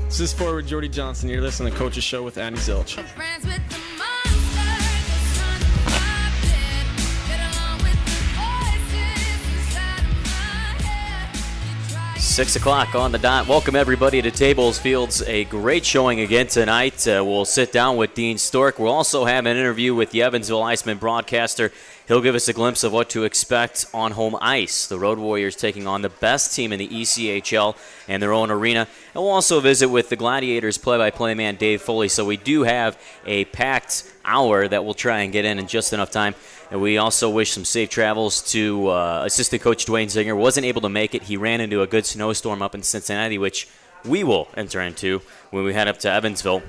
This is forward Jordy Johnson. You're listening to Coach's Show with Andy Zilch. 6 o'clock on the dot. Welcome everybody to Tablefields. A great showing again tonight. We'll sit down with Dean Stork. We'll also have an interview with the Evansville Icemen broadcaster. He'll give us a glimpse of what to expect on home ice. The Road Warriors taking on the best team in the ECHL and their own arena. And we'll also visit with the Gladiators play-by-play man Dave Foley. So we do have a packed hour that we'll try and get in just enough time. And we also wish some safe travels to assistant coach Dwayne Zinger. Wasn't able to make it. He ran into a good snowstorm up in Cincinnati, which we will enter into when we head up to Evansville.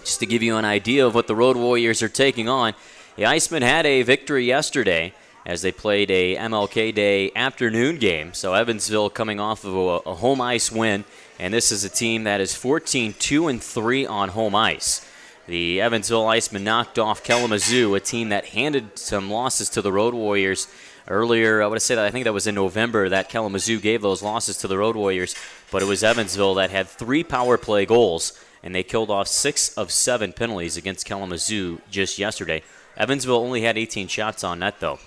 Just to give you an idea of what the Road Warriors are taking on, the Icemen had a victory yesterday as they played a MLK Day afternoon game. So Evansville coming off of a home ice win, and this is a team that is 14-2-3 on home ice. The Evansville Icemen knocked off Kalamazoo, a team that handed some losses to the Road Warriors earlier. I would say that I think that was in November that Kalamazoo gave those losses to the Road Warriors, but it was Evansville that had 3 power play goals, and they killed off 6 of 7 penalties against Kalamazoo just yesterday. Evansville only had 18 shots on net, though.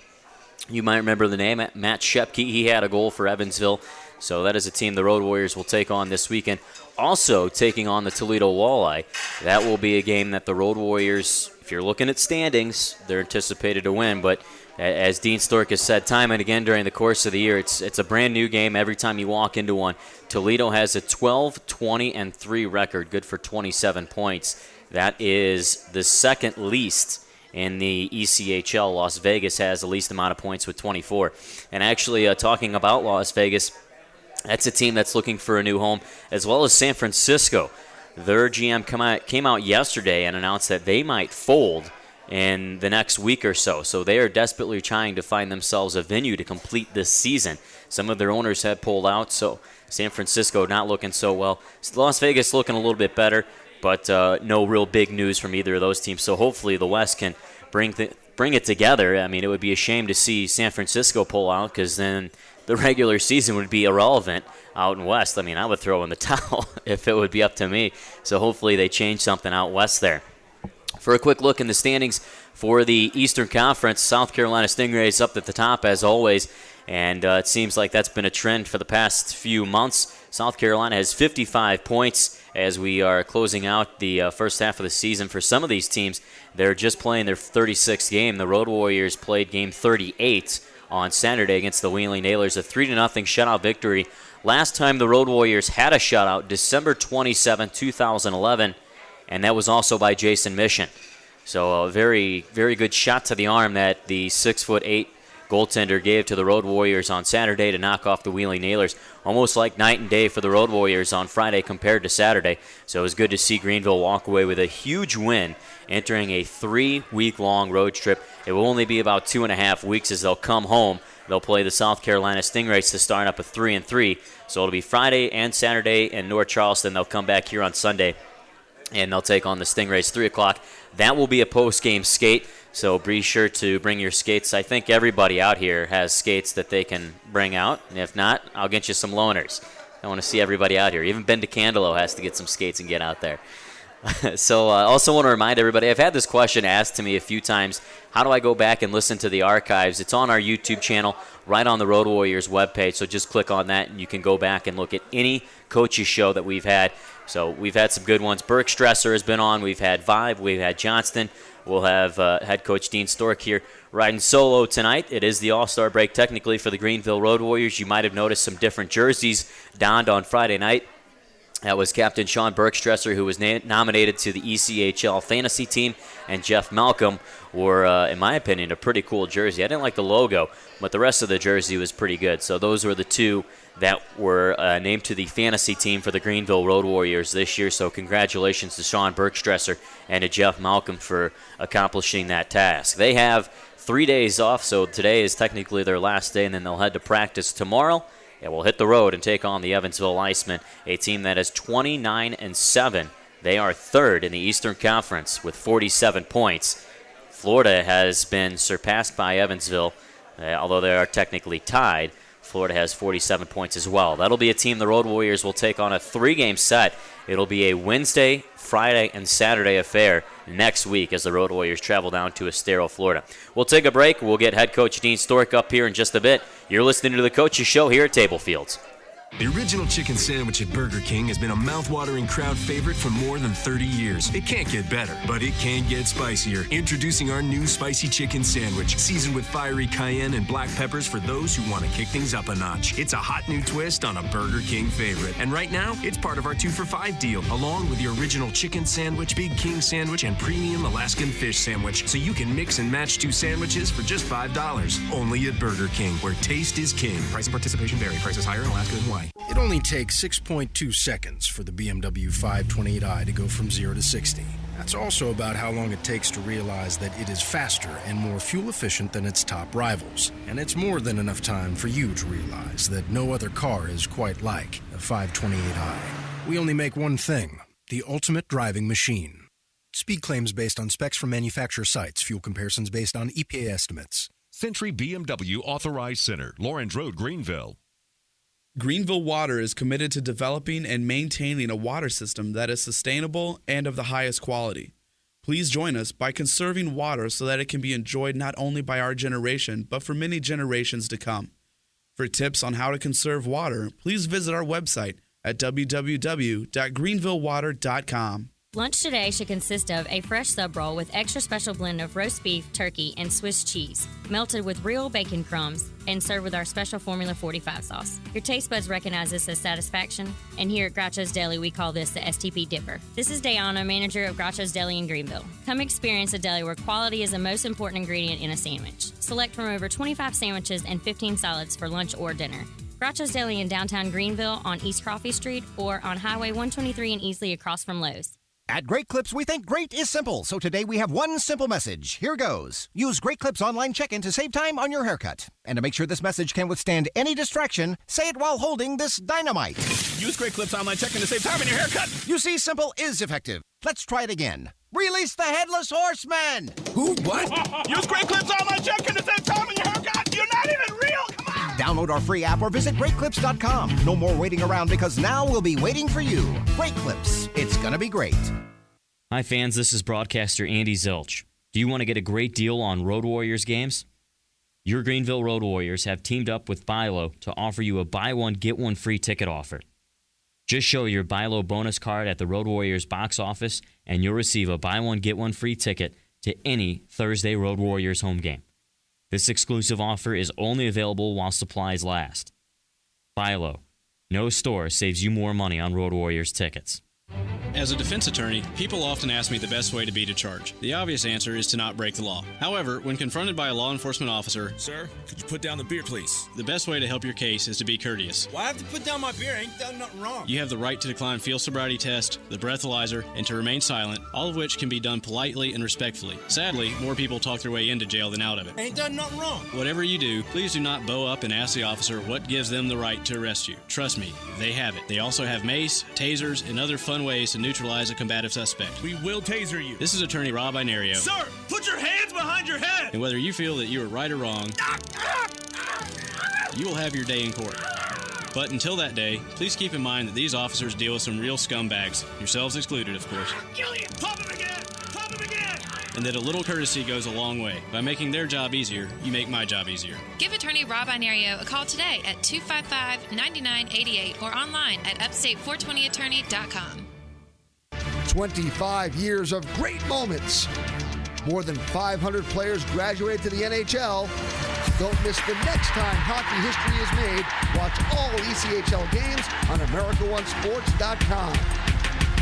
You might remember the name, Matt Shepke. He had a goal for Evansville, so that is a team the Road Warriors will take on this weekend. Also taking on the Toledo Walleye. That will be a game that the Road Warriors, if you're looking at standings, they're anticipated to win. But as Dean Stork has said time and again during the course of the year, it's a brand new game every time you walk into one. Toledo has a 12-20-3 record, good for 27 points. That is the second least in the ECHL. Las Vegas has the least amount of points with 24. And actually, talking about Las Vegas, that's a team that's looking for a new home, as well as San Francisco. Their GM came out yesterday and announced that they might fold in the next week or so. So they are desperately trying to find themselves a venue to complete this season. Some of their owners have pulled out, so San Francisco not looking so well. Las Vegas looking a little bit better, but no real big news from either of those teams. So hopefully the West can bring it together. I mean, it would be a shame to see San Francisco pull out, because then the regular season would be irrelevant out in West. I mean, I would throw in the towel if it would be up to me. So hopefully they change something out West there. For a quick look in the standings for the Eastern Conference, South Carolina Stingrays up at the top as always. And it seems like that's been a trend for the past few months. South Carolina has 55 points as we are closing out the first half of the season. For some of these teams, they're just playing their 36th game. The Road Warriors played game 38 on Saturday against the Wheeling Nailers, a 3-0 shutout victory. Last time the Road Warriors had a shutout, December 27, 2011, and that was also by Jason Mission. So a very, very good shot to the arm that the 6'8" goaltender gave to the Road Warriors on Saturday to knock off the Wheeling Nailers. Almost like night and day for the Road Warriors on Friday compared to Saturday. So it was good to see Greenville walk away with a huge win, entering a 3-week-long road trip. It will only be about 2.5 weeks as they'll come home. They'll play the South Carolina Stingrays to start up a 3-3. So it'll be Friday and Saturday in North Charleston. They'll come back here on Sunday, and they'll take on the Stingrays 3 o'clock. That will be a post-game skate. So be sure to bring your skates. I think everybody out here has skates that they can bring out. And if not, I'll get you some loaners. I want to see everybody out here. Even Ben DeCandelo has to get some skates and get out there. So I also want to remind everybody, I've had this question asked to me a few times. How do I go back and listen to the archives? It's on our YouTube channel, right on the Road Warriors webpage. So just click on that, and you can go back and look at any coaches show that we've had. So we've had some good ones. Bergstresser has been on. We've had Vibe. We've had Johnston. We'll have head coach Dean Stork here riding solo tonight. It is the All-Star break technically for the Greenville Road Warriors. You might have noticed some different jerseys donned on Friday night. That was Captain Sean Bergstresser, who was nominated to the ECHL fantasy team, and Jeff Malcolm wore, in my opinion, a pretty cool jersey. I didn't like the logo, but the rest of the jersey was pretty good. So those were the two that were named to the fantasy team for the Greenville Road Warriors this year. So congratulations to Sean Bergstresser and to Jeff Malcolm for accomplishing that task. They have 3 days off, so today is technically their last day, and then they'll head to practice tomorrow. And will hit the road and take on the Evansville Icemen, a team that is 29-7. They are third in the Eastern Conference with 47 points. Florida has been surpassed by Evansville, although they are technically tied. Florida has 47 points as well. That'll be a team the Road Warriors will take on a 3-game set. It'll be a Wednesday, Friday, and Saturday affair next week as the Road Warriors travel down to Estero, Florida. We'll take a break. We'll get head coach Dean Stork up here in just a bit. You're listening to the Coaches Show here at Tablefields. The original chicken sandwich at Burger King has been a mouth-watering crowd favorite for more than 30 years. It can't get better, but it can get spicier. Introducing our new spicy chicken sandwich, seasoned with fiery cayenne and black peppers for those who want to kick things up a notch. It's a hot new twist on a Burger King favorite. And right now, it's part of our 2-for-$5 deal, along with the original chicken sandwich, Big King sandwich, and premium Alaskan fish sandwich. So you can mix and match 2 sandwiches for just $5. Only at Burger King, where taste is king. Price and participation vary. Prices higher in Alaska and Hawaii. It only takes 6.2 seconds for the BMW 528i to go from 0 to 60. That's also about how long it takes to realize that it is faster and more fuel efficient than its top rivals. And it's more than enough time for you to realize that no other car is quite like the 528i. We only make one thing, the ultimate driving machine. Speed claims based on specs from manufacturer sites. Fuel comparisons based on EPA estimates. Century BMW Authorized Center, Lawrence Road, Greenville. Greenville Water is committed to developing and maintaining a water system that is sustainable and of the highest quality. Please join us by conserving water so that it can be enjoyed not only by our generation, but for many generations to come. For tips on how to conserve water, please visit our website at www.greenvillewater.com. Lunch today should consist of a fresh sub roll with extra special blend of roast beef, turkey, and Swiss cheese, melted with real bacon crumbs, and served with our special Formula 45 sauce. Your taste buds recognize this as satisfaction, and here at Groucho's Deli, we call this the STP Dipper. This is Dayana, manager of Groucho's Deli in Greenville. Come experience a deli where quality is the most important ingredient in a sandwich. Select from over 25 sandwiches and 15 salads for lunch or dinner. Groucho's Deli in downtown Greenville on East Coffee Street or on Highway 123 in Easley across from Lowe's. At Great Clips, we think great is simple, so today we have one simple message. Here goes. Use Great Clips online check-in to save time on your haircut. And to make sure this message can withstand any distraction, say it while holding this dynamite. Use Great Clips online check-in to save time on your haircut. You see, simple is effective. Let's try it again. Release the Headless Horseman! Who? What? Use Great Clips online check-in to save time on your haircut. You're not even real. Come on. Download our free app or visit GreatClips.com. No more waiting around because now we'll be waiting for you. Great Clips. It's gonna be great. Hi fans, this is broadcaster Andy Zilch. Do you want to get a great deal on Road Warriors games? Your Greenville Road Warriors have teamed up with BILO to offer you a buy one, get one free ticket offer. Just show your BILO bonus card at the Road Warriors box office and you'll receive a buy one, get one free ticket to any Thursday Road Warriors home game. This exclusive offer is only available while supplies last. BILO. No store saves you more money on Road Warriors tickets. As a defense attorney, people often ask me the best way to beat a charge. The obvious answer is to not break the law. However, when confronted by a law enforcement officer, Sir, could you put down the beer, please? the best way to help your case is to be courteous. Why have to put down my beer? I ain't done nothing wrong. You have the right to decline field sobriety test, the breathalyzer, and to remain silent, all of which can be done politely and respectfully. Sadly, more people talk their way into jail than out of it. I ain't done nothing wrong. Whatever you do, please do not bow up and ask the officer what gives them the right to arrest you. Trust me, they have it. They also have mace, tasers, and other fun ways to neutralize a combative suspect. We will taser you. This is attorney Rob Inario. Sir, put your hands behind your head. And whether you feel that you are right or wrong, you will have your day in court. But until that day, please keep in mind that these officers deal with some real scumbags, yourselves excluded, of course. Kill you. Pop him again. Pop him again. And that a little courtesy goes a long way. By making their job easier, you make my job easier. Give attorney Rob Inario a call today at 255-9988 or online at upstate420attorney.com. 25 years of great moments. More than 500 players graduated to the NHL. Don't miss the next time hockey history is made. Watch all ECHL games on AmericaOneSports.com.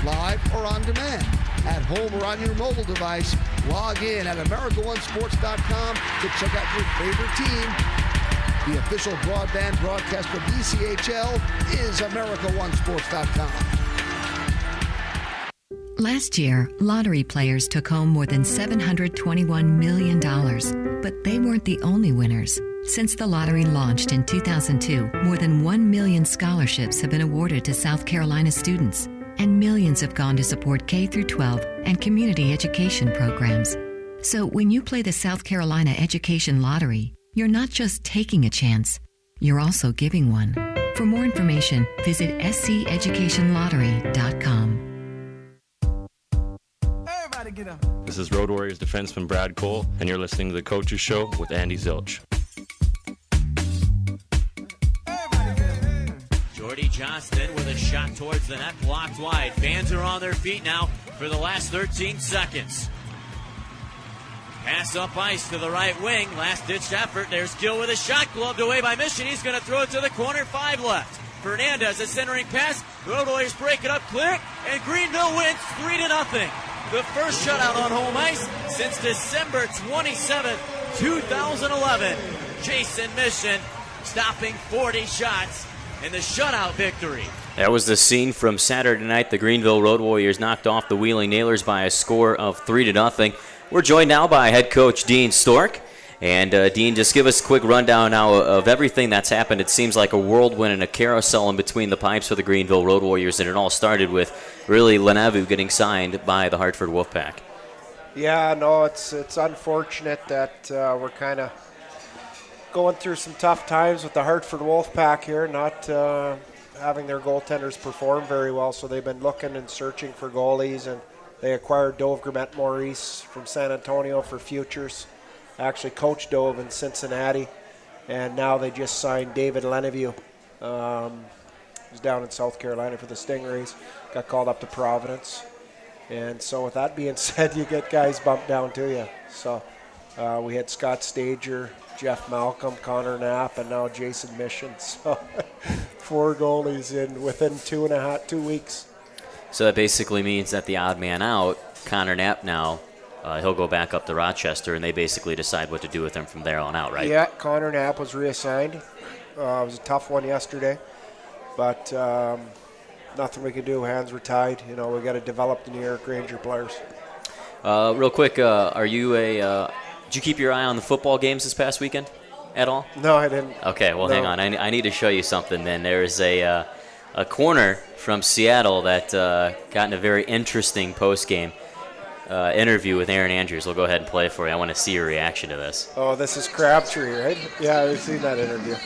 Live or on demand. At home or on your mobile device, log in at AmericaOneSports.com to check out your favorite team. The official broadband broadcast of ECHL is AmericaOneSports.com. Last year, lottery players took home more than $721 million, but they weren't the only winners. Since the lottery launched in 2002, more than 1 million scholarships have been awarded to South Carolina students, and millions have gone to support K-12 and community education programs. So when you play the South Carolina Education Lottery, you're not just taking a chance, you're also giving one. For more information, visit sceducationlottery.com. Everybody get up. This is Road Warriors defenseman Brad Cole, and you're listening to The Coach's Show with Andy Zilch. Jordy Johnston with a shot towards the net, blocked wide. Fans are on their feet now for the last 13 seconds. Pass up ice to the right wing. Last-ditch effort. There's Gill with a shot, gloved away by Mission. He's going to throw it to the corner. 5 left. Fernandez, a centering pass. Road Warriors break it up clear, and Greenville wins 3-0. The first shutout on home ice since December 27th, 2011. Jason Mission stopping 40 shots in the shutout victory. That was the scene from Saturday night. The Greenville Road Warriors knocked off the Wheeling Nailers by a score of 3-0. We're joined now by head coach Dean Stork. And Dean, just give us a quick rundown now of everything that's happened. It seems like a whirlwind and a carousel in between the pipes for the Greenville Road Warriors, and it all started with really Lenavu getting signed by the Hartford Wolfpack. Yeah, no, it's unfortunate that we're kind of going through some tough times with the Hartford Wolfpack here, not having their goaltenders perform very well, so they've been looking and searching for goalies, and they acquired Dove Grummet-Maurice from San Antonio for futures. Actually coached Dove in Cincinnati, and now they just signed David Lenavu. He's down in South Carolina for the Stingrays, got called up to Providence. And so with that being said, you get guys bumped down to you. So we had Scott Stager, Jeff Malcolm, Connor Knapp, and now Jason Mission. So 4 goalies within 2 weeks. So that basically means that the odd man out, Connor Knapp now, he'll go back up to Rochester, and they basically decide what to do with him from there on out, right? Yeah, Connor Knapp was reassigned. It was a tough one yesterday, but nothing we could do. Hands were tied. You know, we got to develop the New York Ranger players. Real quick, are you did you keep your eye on the football games this past weekend at all? No, I didn't. Okay, well, No. hang on. I need to show you something, then. There is a corner from Seattle that got in a very interesting post-game interview with Aaron Andrews. We'll go ahead and play it for you. I want to see your reaction to this. Oh, this is Crabtree, right? Yeah, I've seen that interview.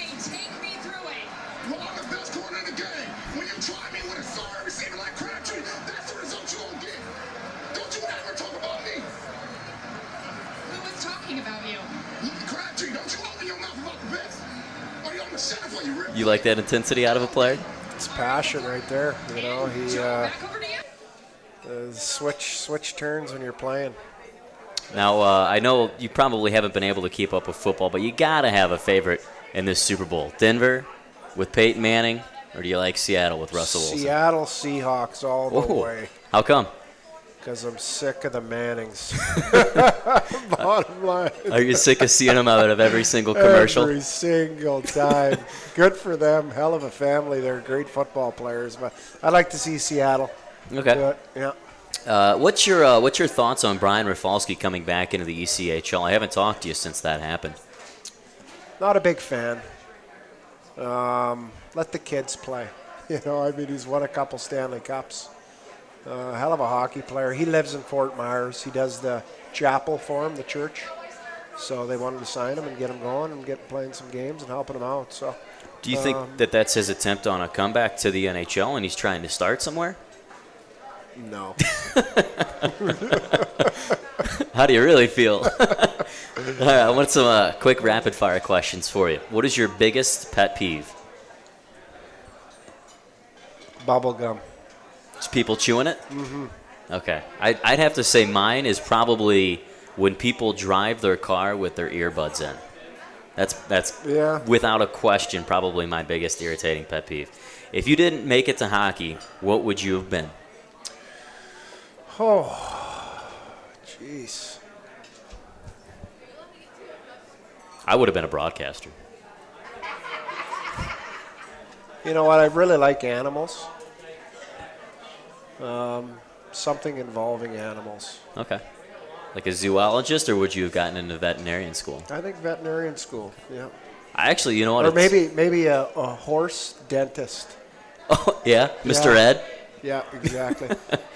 You like that intensity out of a player? It's passion right there. You know, he switch turns when you're playing. Now, I know you probably haven't been able to keep up with football, but you got to have a favorite in this Super Bowl. Denver with Peyton Manning, or do you like Seattle with Russell Wilson? Seattle Seahawks all the way. How come? Because I'm sick of the Mannings. Bottom line. Are you sick of seeing them out of every single commercial? Every single time. Good for them. Hell of a family. They're great football players. But I like to see Seattle. Okay. Do it. Yeah. What's your thoughts on Brian Rafalski coming back into the ECHL? I haven't talked to you since that happened. Not a big fan. Let the kids play. You know, I mean, he's won a couple Stanley Cups. Hell of a hockey player. He lives in Fort Myers. He does the chapel for him, the church. So they wanted to sign him and get him going and get playing some games and helping him out. So, do you think that that's his attempt on a comeback to the NHL and he's trying to start somewhere? No. How do you really feel? All right, I want some quick rapid-fire questions for you. What is your biggest pet peeve? Bubble gum. Is people chewing it? Mm-hmm. Okay. I'd have to say mine is probably when people drive their car with their earbuds in. That's without a question probably my biggest irritating pet peeve. If you didn't make it to hockey, what would you have been? Oh, jeez. I would have been a broadcaster. You know what? I really like animals. Something involving animals. Okay. Like a zoologist, or would you have gotten into veterinarian school? I think veterinarian school, yeah. I actually, you know what? Or maybe a horse dentist. Oh, yeah? Mr. Ed? Yeah, exactly.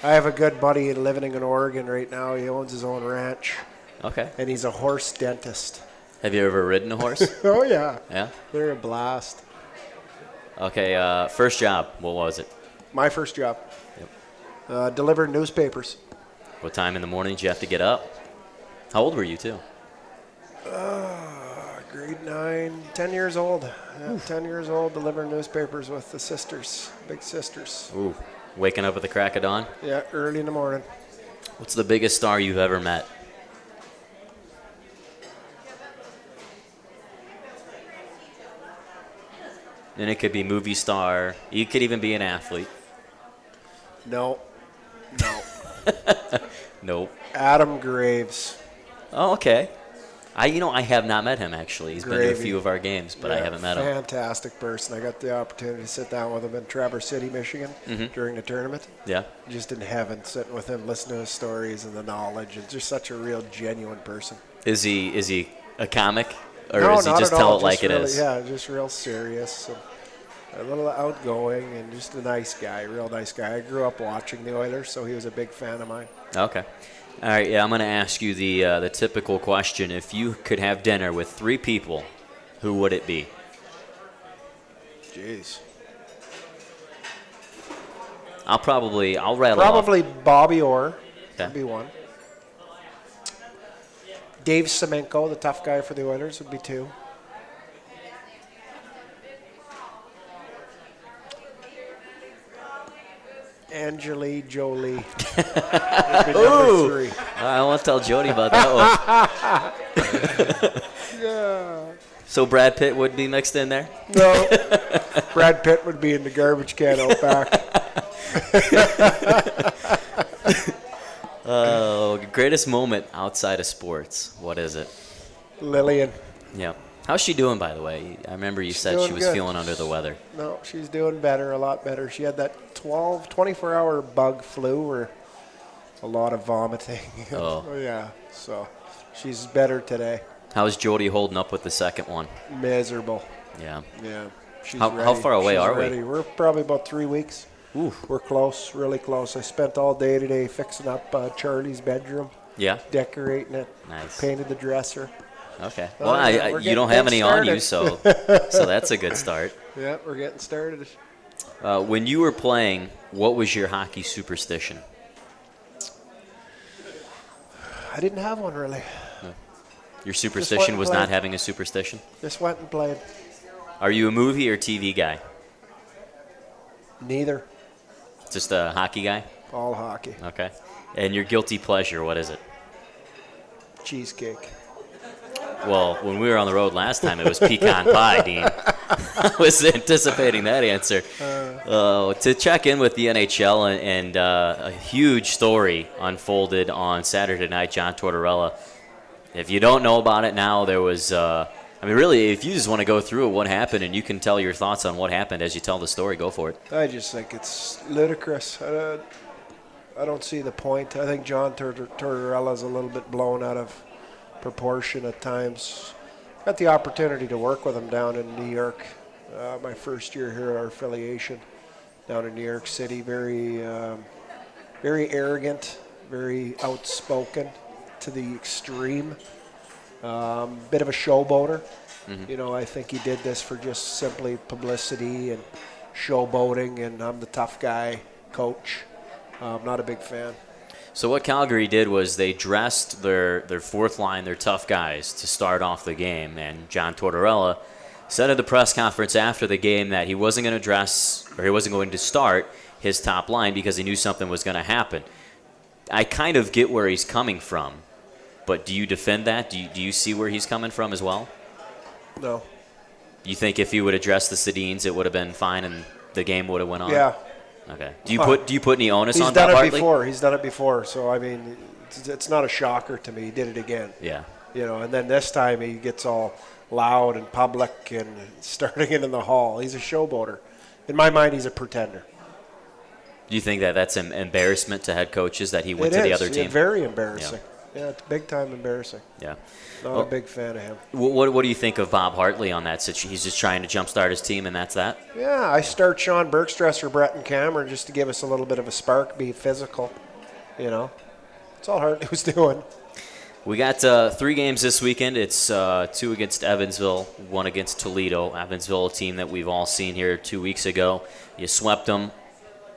I have a good buddy living in Oregon right now. He owns his own ranch. Okay. And he's a horse dentist. Have you ever ridden a horse? Oh, yeah. Yeah? They're a blast. Okay, first job, what was it? My first job. Yep. Delivered newspapers. What time in the morning did you have to get up? How old were you, too? Grade 9, 10 years old. Yeah, 10 years old, delivering newspapers with the sisters, big sisters. Ooh, waking up at the crack of dawn? Yeah, early in the morning. What's the biggest star you've ever met? And it could be movie star. You could even be an athlete. No. Nope. Adam Graves. Oh, okay. I have not met him, actually. He's been to a few of our games, but I haven't met him. Fantastic person. I got the opportunity to sit down with him in Traverse City, Michigan during the tournament. Yeah. Just in heaven, sitting with him, listening to his stories and the knowledge. And just such a real, genuine person. Is he a comic? Or no, does he not just at tell all. it like it is? Yeah, just real serious. And a little outgoing and just a nice guy, real nice guy. I grew up watching the Oilers, so he was a big fan of mine. Okay. All right, yeah, I'm going to ask you the typical question. If you could have dinner with 3 people, who would it be? Jeez. I'll rattle Probably off. Bobby Orr. Okay. That'd be 1. Dave Semenko, the tough guy for the Oilers, would be 2. Angelique Jolie. Ooh, 3. I won't tell Jody about that one. Yeah. So Brad Pitt would be mixed in there? No. Brad Pitt would be in the garbage can out back. Greatest moment outside of sports. What is it? Lillian. Yeah. How's she doing, by the way? I remember you said she was good. feeling under the weather. No, she's doing better, a lot better. She had that 24-hour bug flu or a lot of vomiting. Oh. Yeah, so she's better today. How's Jody holding up with the second one? Miserable. Yeah. Yeah. She's How far away are we? We're probably about 3 weeks. Oof. We're close, really close. I spent all day today fixing up Charlie's bedroom. Yeah. Decorating it. Nice. Painted the dresser. Okay. Well, you don't have any on you, so that's a good start. Yeah, we're getting started. When you were playing, what was your hockey superstition? I didn't have one, really. No. Your superstition was not having a superstition? Just went and played. Are you a movie or TV guy? Neither. Just a hockey guy? All hockey. Okay. And your guilty pleasure, what is it? Cheesecake. Well, when we were on the road last time, it was pecan pie, Dean. I was anticipating that answer. To check in with the NHL, and a huge story unfolded on Saturday night, John Tortorella. If you don't know about it now, there was, really, if you just want to go through it, what happened, and you can tell your thoughts on what happened as you tell the story, go for it. I just think it's ludicrous. I don't see the point. I think John Tortorella is a little bit blown out of proportion at times. Got the opportunity to work with him down in New York. My first year here at our affiliation down in New York City. Very arrogant, very outspoken to the extreme. Bit of a showboater. Mm-hmm. I think he did this for just simply publicity and showboating, and I'm the tough guy coach. I'm not a big fan. So what Calgary did was they dressed their fourth line, their tough guys, to start off the game. And John Tortorella said at the press conference after the game that he wasn't going to dress, or he wasn't going to start his top line because he knew something was going to happen. I kind of get where he's coming from, but do you defend that? Do you see where he's coming from as well? No. You think if he would have dressed the Sedins, it would have been fine and the game would have went on? Yeah. Okay. Do you put any onus on Bob Hartley? He's done it before. So it's not a shocker to me. He did it again. Yeah. And then this time he gets all loud and public and starting it in the hall. He's a showboater. In my mind, he's a pretender. Do you think that's an embarrassment to head coaches that he went to the other team? It's very embarrassing. Yeah, it's big time embarrassing. Yeah. Not a big fan of him. What do you think of Bob Hartley on that situation? He's just trying to jumpstart his team, and that's that? Yeah, I start Sean Bergstresser, Brett, and Cameron just to give us a little bit of a spark, be physical. That's all Hartley was doing. We got 3 games this weekend. It's 2 against Evansville, 1 against Toledo. Evansville, a team that we've all seen here 2 weeks ago. You swept them.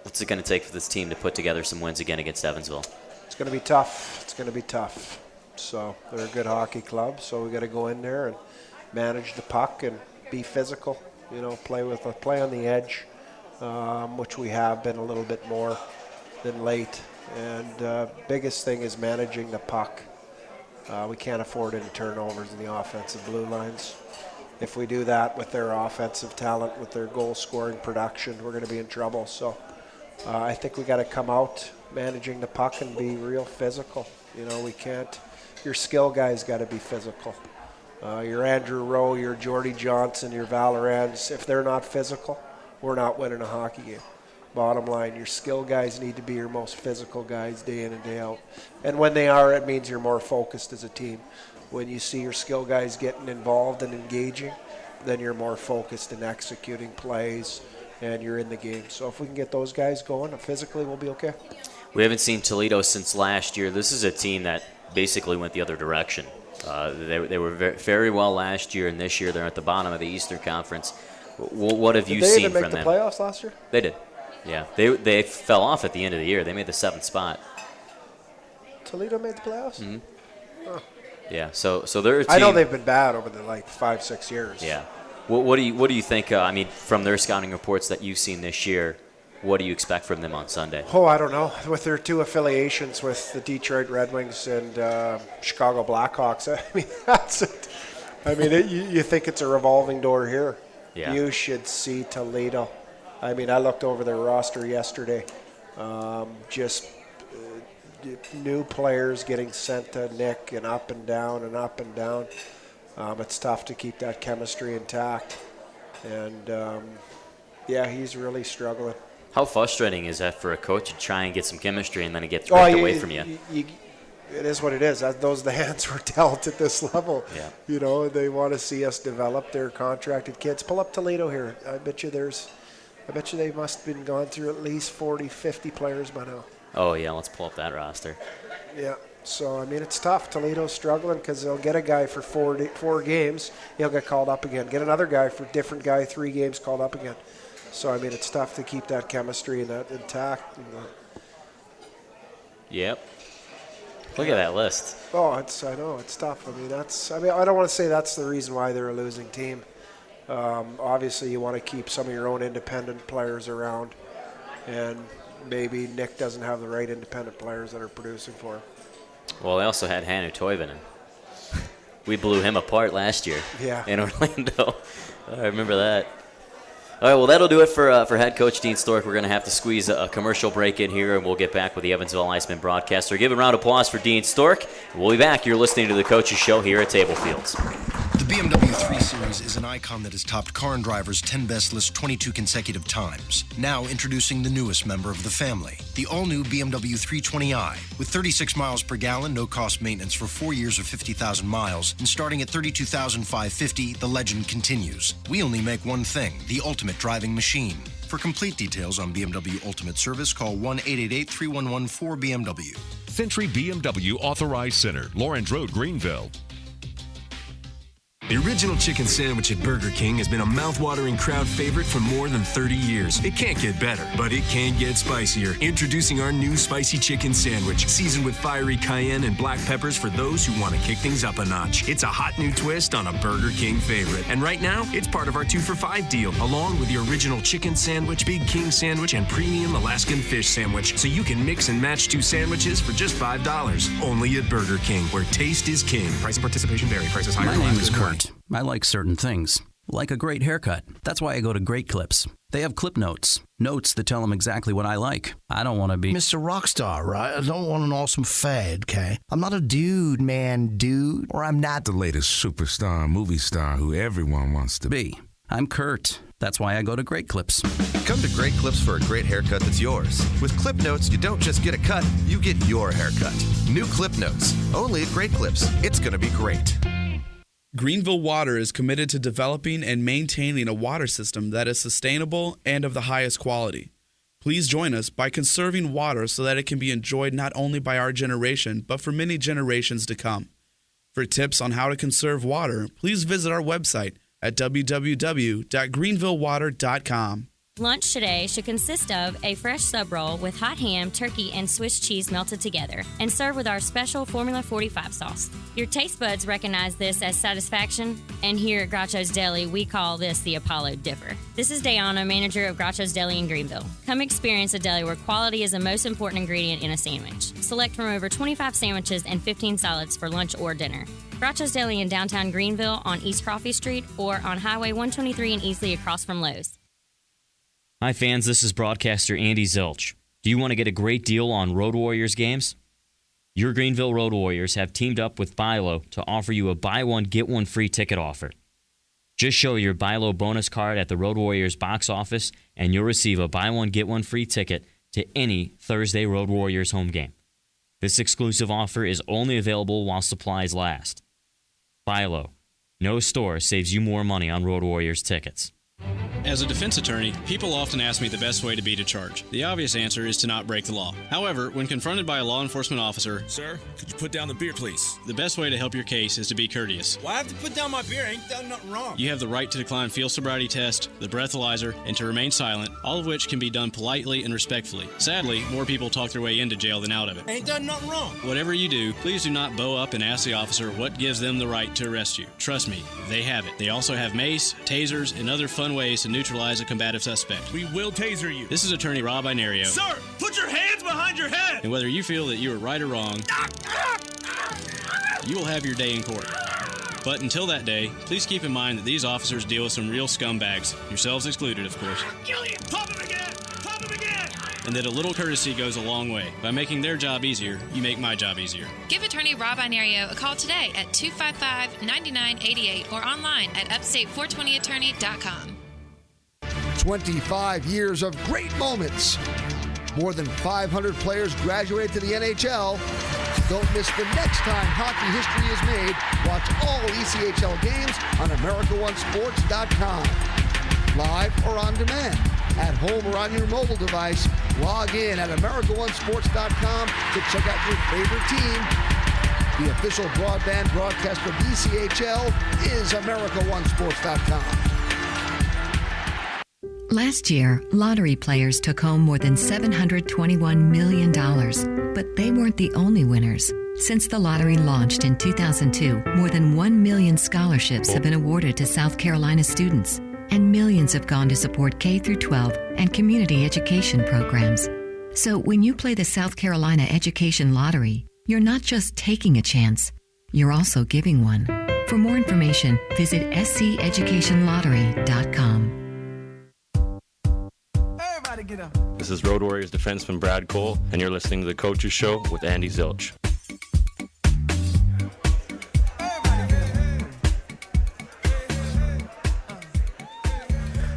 What's it going to take for this team to put together some wins again against Evansville? It's going to be tough. It's going to be tough. So they're a good hockey club, so we got to go in there and manage the puck and be physical. You know, play on the edge, which we have been a little bit more than late. And biggest thing is managing the puck. We can't afford any turnovers in the offensive blue lines. If we do that with their offensive talent, with their goal-scoring production, we're going to be in trouble. So I think we got to come out managing the puck and be real physical. You know, we can't. Your skill guys got to be physical. Your Andrew Rowe, your Jordy Johnson, your Valorans, if they're not physical, we're not winning a hockey game. Bottom line, your skill guys need to be your most physical guys day in and day out. And when they are, it means you're more focused as a team. When you see your skill guys getting involved and engaging, then you're more focused in executing plays and you're in the game. So if we can get those guys going, physically we'll be okay. We haven't seen Toledo since last year. This is a team that basically went the other direction. They were very well last year, and this year they're at the bottom of the Eastern Conference. What have you seen from them? Did they even make the playoffs last year? They did. Yeah, they fell off at the end of the year. They made the 7th spot. Toledo made the playoffs? Mm-hmm. Huh. Yeah, so they're a team. I know they've been bad over the 5-6 years. Yeah. What do you think? I mean, from their scouting reports that you've seen this year, what do you expect from them on Sunday? Oh, I don't know. With their 2 affiliations with the Detroit Red Wings and Chicago Blackhawks, I mean that's it. I mean, you think it's a revolving door here. Yeah. You should see Toledo. I mean, I looked over their roster yesterday. Just new players getting sent to Nick and up and down and up and down. It's tough to keep that chemistry intact. And, yeah, he's really struggling. How frustrating is that for a coach to try and get some chemistry and then it gets ripped away from you? It is what it is. Those are the hands we're dealt at this level. Yeah. You know, they want to see us develop their contracted kids. Pull up Toledo here. I bet you they must have been gone through at least 40, 50 players by now. Oh, yeah, let's pull up that roster. Yeah, so, I mean, it's tough. Toledo's struggling because they'll get a guy for 4 games. He'll get called up again. Get another guy for different guy, 3 games, called up again. So, I mean, it's tough to keep that chemistry and that intact. Yep. Look at that list. Oh, I know, it's tough. I don't want to say that's the reason why they're a losing team. Obviously, you want to keep some of your own independent players around, and maybe Nick doesn't have the right independent players that are producing for him. Well, they also had Hannu Toivonen. We blew him apart last year in Orlando. I remember that. All right, well, that'll do it for head coach Dean Stork. We're going to have to squeeze a commercial break in here, and we'll get back with the Evansville Icemen broadcaster. Give a round of applause for Dean Stork. We'll be back. You're listening to the Coaches Show here at Tablefields. The BMW 3 Series is an icon that has topped Car and Driver's 10 Best list 22 consecutive times. Now introducing the newest member of the family, the all-new BMW 320i. With 36 miles per gallon, no-cost maintenance for 4 years or 50,000 miles, and starting at $32,550, the legend continues. We only make one thing, the ultimate driving machine. For complete details on BMW Ultimate Service, call 1-888-3114-BMW. Century BMW Authorized Center, Lawrence Road, Greenville. The original chicken sandwich at Burger King has been a mouth-watering crowd favorite for more than 30 years. It can't get better, but it can get spicier. Introducing our new spicy chicken sandwich, seasoned with fiery cayenne and black peppers for those who want to kick things up a notch. It's a hot new twist on a Burger King favorite. And right now, it's part of our 2-for-5 deal, along with the original chicken sandwich, Big King sandwich, and premium Alaskan fish sandwich. So you can mix and match 2 sandwiches for just $5. Only at Burger King, where taste is king. Price and participation vary. Prices higher. My name is Kurt. I like certain things, like a great haircut. That's why I go to Great Clips. They have clip notes that tell them exactly what I like. I don't want to be Mr. Rockstar, right? I don't want an awesome fad, okay? I'm not a dude. Or I'm not the latest superstar, movie star who everyone wants to be. I'm Kurt. That's why I go to Great Clips. Come to Great Clips for a great haircut that's yours. With Clip Notes, you don't just get a cut, you get your haircut. New Clip Notes, only at Great Clips. It's going to be great. Greenville Water is committed to developing and maintaining a water system that is sustainable and of the highest quality. Please join us by conserving water so that it can be enjoyed not only by our generation, but for many generations to come. For tips on how to conserve water, please visit our website at www.greenvillewater.com. Lunch today should consist of a fresh sub roll with hot ham, turkey, and Swiss cheese melted together and served with our special Formula 45 sauce. Your taste buds recognize this as satisfaction, and here at Groucho's Deli, we call this the Apollo Dipper. This is Dayana, manager of Groucho's Deli in Greenville. Come experience a deli where quality is the most important ingredient in a sandwich. Select from over 25 sandwiches and 15 salads for lunch or dinner. Groucho's Deli in downtown Greenville on East Coffee Street or on Highway 123 in Easley across from Lowe's. Hi fans, this is broadcaster Andy Zilch. Do you want to get a great deal on Road Warriors games? Your Greenville Road Warriors have teamed up with ByLo to offer you a buy one, get one free ticket offer. Just show your ByLo bonus card at the Road Warriors box office and you'll receive a buy one, get one free ticket to any Thursday Road Warriors home game. This exclusive offer is only available while supplies last. ByLo. No store saves you more money on Road Warriors tickets. As a defense attorney, people often ask me the best way to beat a charge. The obvious answer is to not break the law. However, when confronted by a law enforcement officer, "Sir, could you put down the beer, please?" the best way to help your case is to be courteous. Why I have to put down my beer? I ain't done nothing wrong. You have the right to decline field sobriety test, the breathalyzer, and to remain silent, all of which can be done politely and respectfully. Sadly, more people talk their way into jail than out of it. I ain't done nothing wrong. Whatever you do, please do not bow up and ask the officer what gives them the right to arrest you. Trust me, they have it. They also have mace, tasers, and other fun ways to neutralize a combative suspect. We will taser you. This is attorney Rob Inario. Sir, put your hands behind your head. And whether you feel that you are right or wrong, you will have your day in court. But until that day, please keep in mind that these officers deal with some real scumbags, yourselves excluded, of course. Kill you. Pop him again. Pop him again. And that a little courtesy goes a long way. By making their job easier, you make my job easier. Give attorney Rob Inario a call today at 255-9988 or online at upstate420attorney.com. 25 years of great moments. More than 500 players graduated to the NHL. Don't miss the next time hockey history is made. Watch all ECHL games on AmericaOneSports.com. Live or on demand. At home or on your mobile device, log in at AmericaOneSports.com to check out your favorite team. The official broadband broadcaster of ECHL is AmericaOneSports.com. Last year, lottery players took home more than $721 million, but they weren't the only winners. Since the lottery launched in 2002, more than 1 million scholarships have been awarded to South Carolina students, and millions have gone to support K-12 and community education programs. So when you play the South Carolina Education Lottery, you're not just taking a chance, you're also giving one. For more information, visit sceducationlottery.com. Get up. This is Road Warriors defenseman Brad Cole, and you're listening to the Coach's Show with Andy Zilch.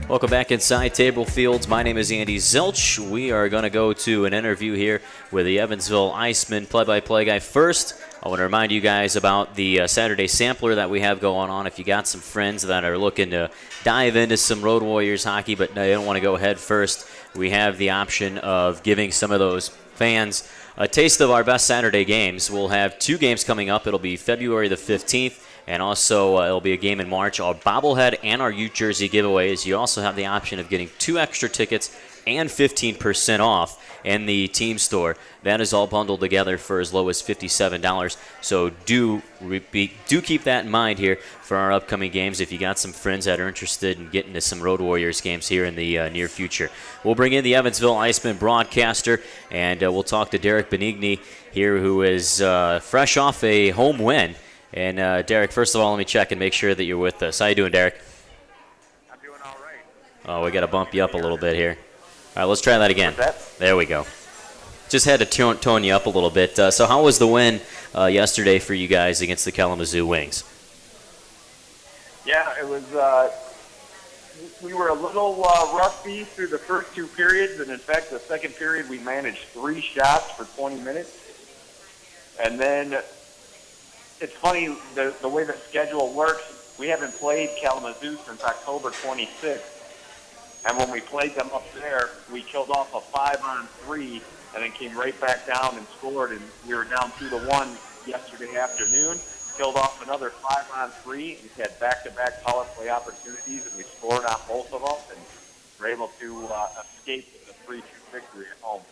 Welcome back inside Tablefields. My name is Andy Zilch. We are going to go to an interview here with the Evansville Icemen play-by-play guy. First, I want to remind you guys about the Saturday sampler that we have going on. If you got some friends that are looking to dive into some Road Warriors hockey, but they don't want to go head first, we have the option of giving some of those fans a taste of our best Saturday games. We'll have 2 games coming up. It'll be February the 15th, and also it'll be a game in March. Our bobblehead and our youth jersey giveaways. You also have the option of getting 2 extra tickets and 15% off in the team store. That is all bundled together for as low as $57. So do keep that in mind here for our upcoming games if you got some friends that are interested in getting to some Road Warriors games here in the near future. We'll bring in the Evansville Icemen broadcaster, and we'll talk to Derek Benigni here, who is fresh off a home win. And Derek, first of all, let me check and make sure that you're with us. How you doing, Derek? I'm doing all right. Oh, we got to bump you up a little bit here. All right, let's try that again. There we go. Just had to tone you up a little bit. So how was the win yesterday for you guys against the Kalamazoo Wings? Yeah, it was. We were a little rusty through the first 2 periods, and in fact, the second period we managed 3 shots for 20 minutes. And then it's funny the way the schedule works. We haven't played Kalamazoo since October 26th. And when we played them up there, we killed off a 5-on-3 and then came right back down and scored. And we were down 2-1 yesterday afternoon. killed off another 5-on-3 and had back-to-back power play opportunities, and we scored on both of them and were able to escape with a 3-2 victory at home.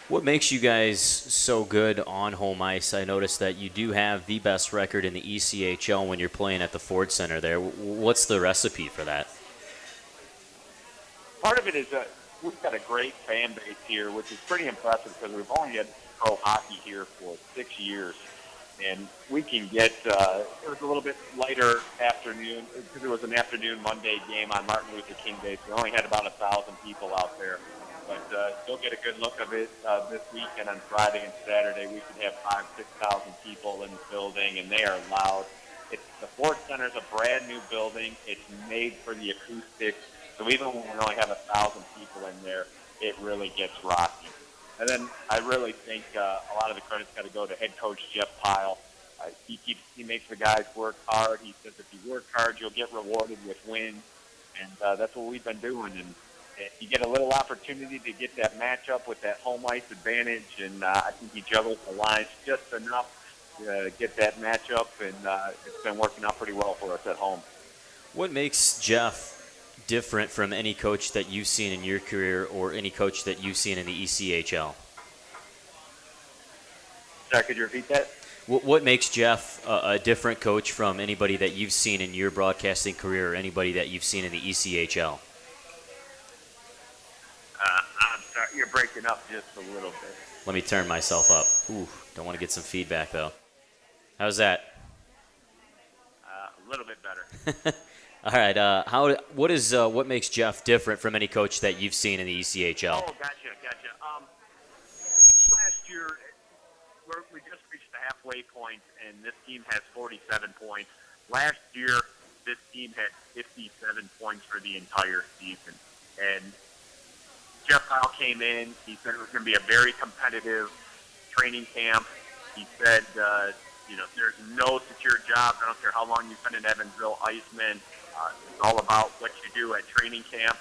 What makes you guys so good on home ice? I noticed that you do have the best record in the ECHL when you're playing at the Ford Center there. What's the recipe for that? Part of it is we've got a great fan base here, which is pretty impressive because we've only had pro hockey here for 6 years. And we can get, it was a little bit later afternoon, because it was an afternoon Monday game on Martin Luther King Day, so we only had about 1,000 people out there. But you'll get a good look of it this weekend on Friday and Saturday. We should have 5,000-6,000 people in the building, and they are loud. The Ford Center is a brand new building. It's made for the acoustics, so even when we only have 1,000 people in there, it really gets rocky. And then I really think a lot of the credit's got to go to head coach Jeff Pyle. He makes the guys work hard. He says if you work hard, you'll get rewarded with wins, and that's what we've been doing. And you get a little opportunity to get that matchup with that home ice advantage, and I think he juggles the lines just enough to get that matchup, and it's been working out pretty well for us at home. What makes Jeff different from any coach that you've seen in your career or any coach that you've seen in the ECHL? Sorry, could you repeat that? What makes Jeff a different coach from anybody that you've seen in your broadcasting career or anybody that you've seen in the ECHL? I'm sorry, you're breaking up just a little bit. Let me turn myself up. Ooh, don't want to get some feedback, though. How's that? A little bit better. All right. What makes Jeff different from any coach that you've seen in the ECHL? Oh, gotcha. Last year, we just reached the halfway point, and this team has 47 points. Last year, this team had 57 points for the entire season. And Jeff Pyle came in. He said it was going to be a very competitive training camp. He said, there's no secure jobs. I don't care how long you've been in Evansville, Icemen. It's all about what you do at training camp.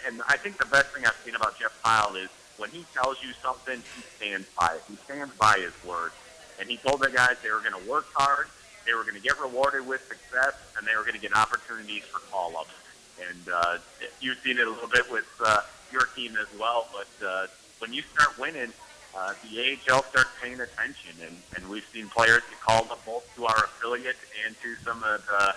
And I think the best thing I've seen about Jeff Pyle is when he tells you something, he stands by it. He stands by his word. And he told the guys they were going to work hard, they were going to get rewarded with success, and they were going to get opportunities for call-ups. And you've seen it a little bit with your team as well. But when you start winning, the AHL starts paying attention. And we've seen players get called up both to our affiliate and to some of the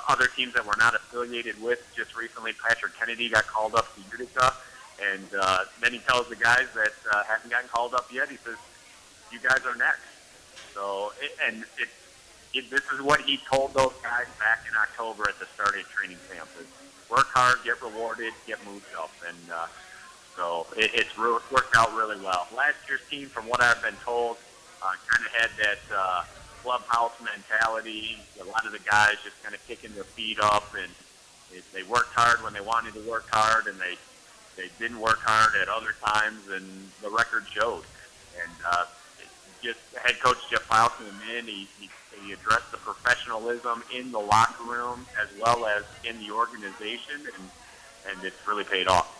other teams that we're not affiliated with. Just recently, Patrick Kennedy got called up to Utica. And then he tells the guys that haven't gotten called up yet, he says, you guys are next. So, this is what he told those guys back in October at the start of training camp. Is work hard, get rewarded, get moved up. And so it's worked out really well. Last year's team, from what I've been told, kind of had that clubhouse mentality. A lot of the guys just kind of kicking their feet up, and they worked hard when they wanted to work hard, and they didn't work hard at other times, and the record showed. And just head coach Jeff Pyle came in. He addressed the professionalism in the locker room as well as in the organization, and it's really paid off.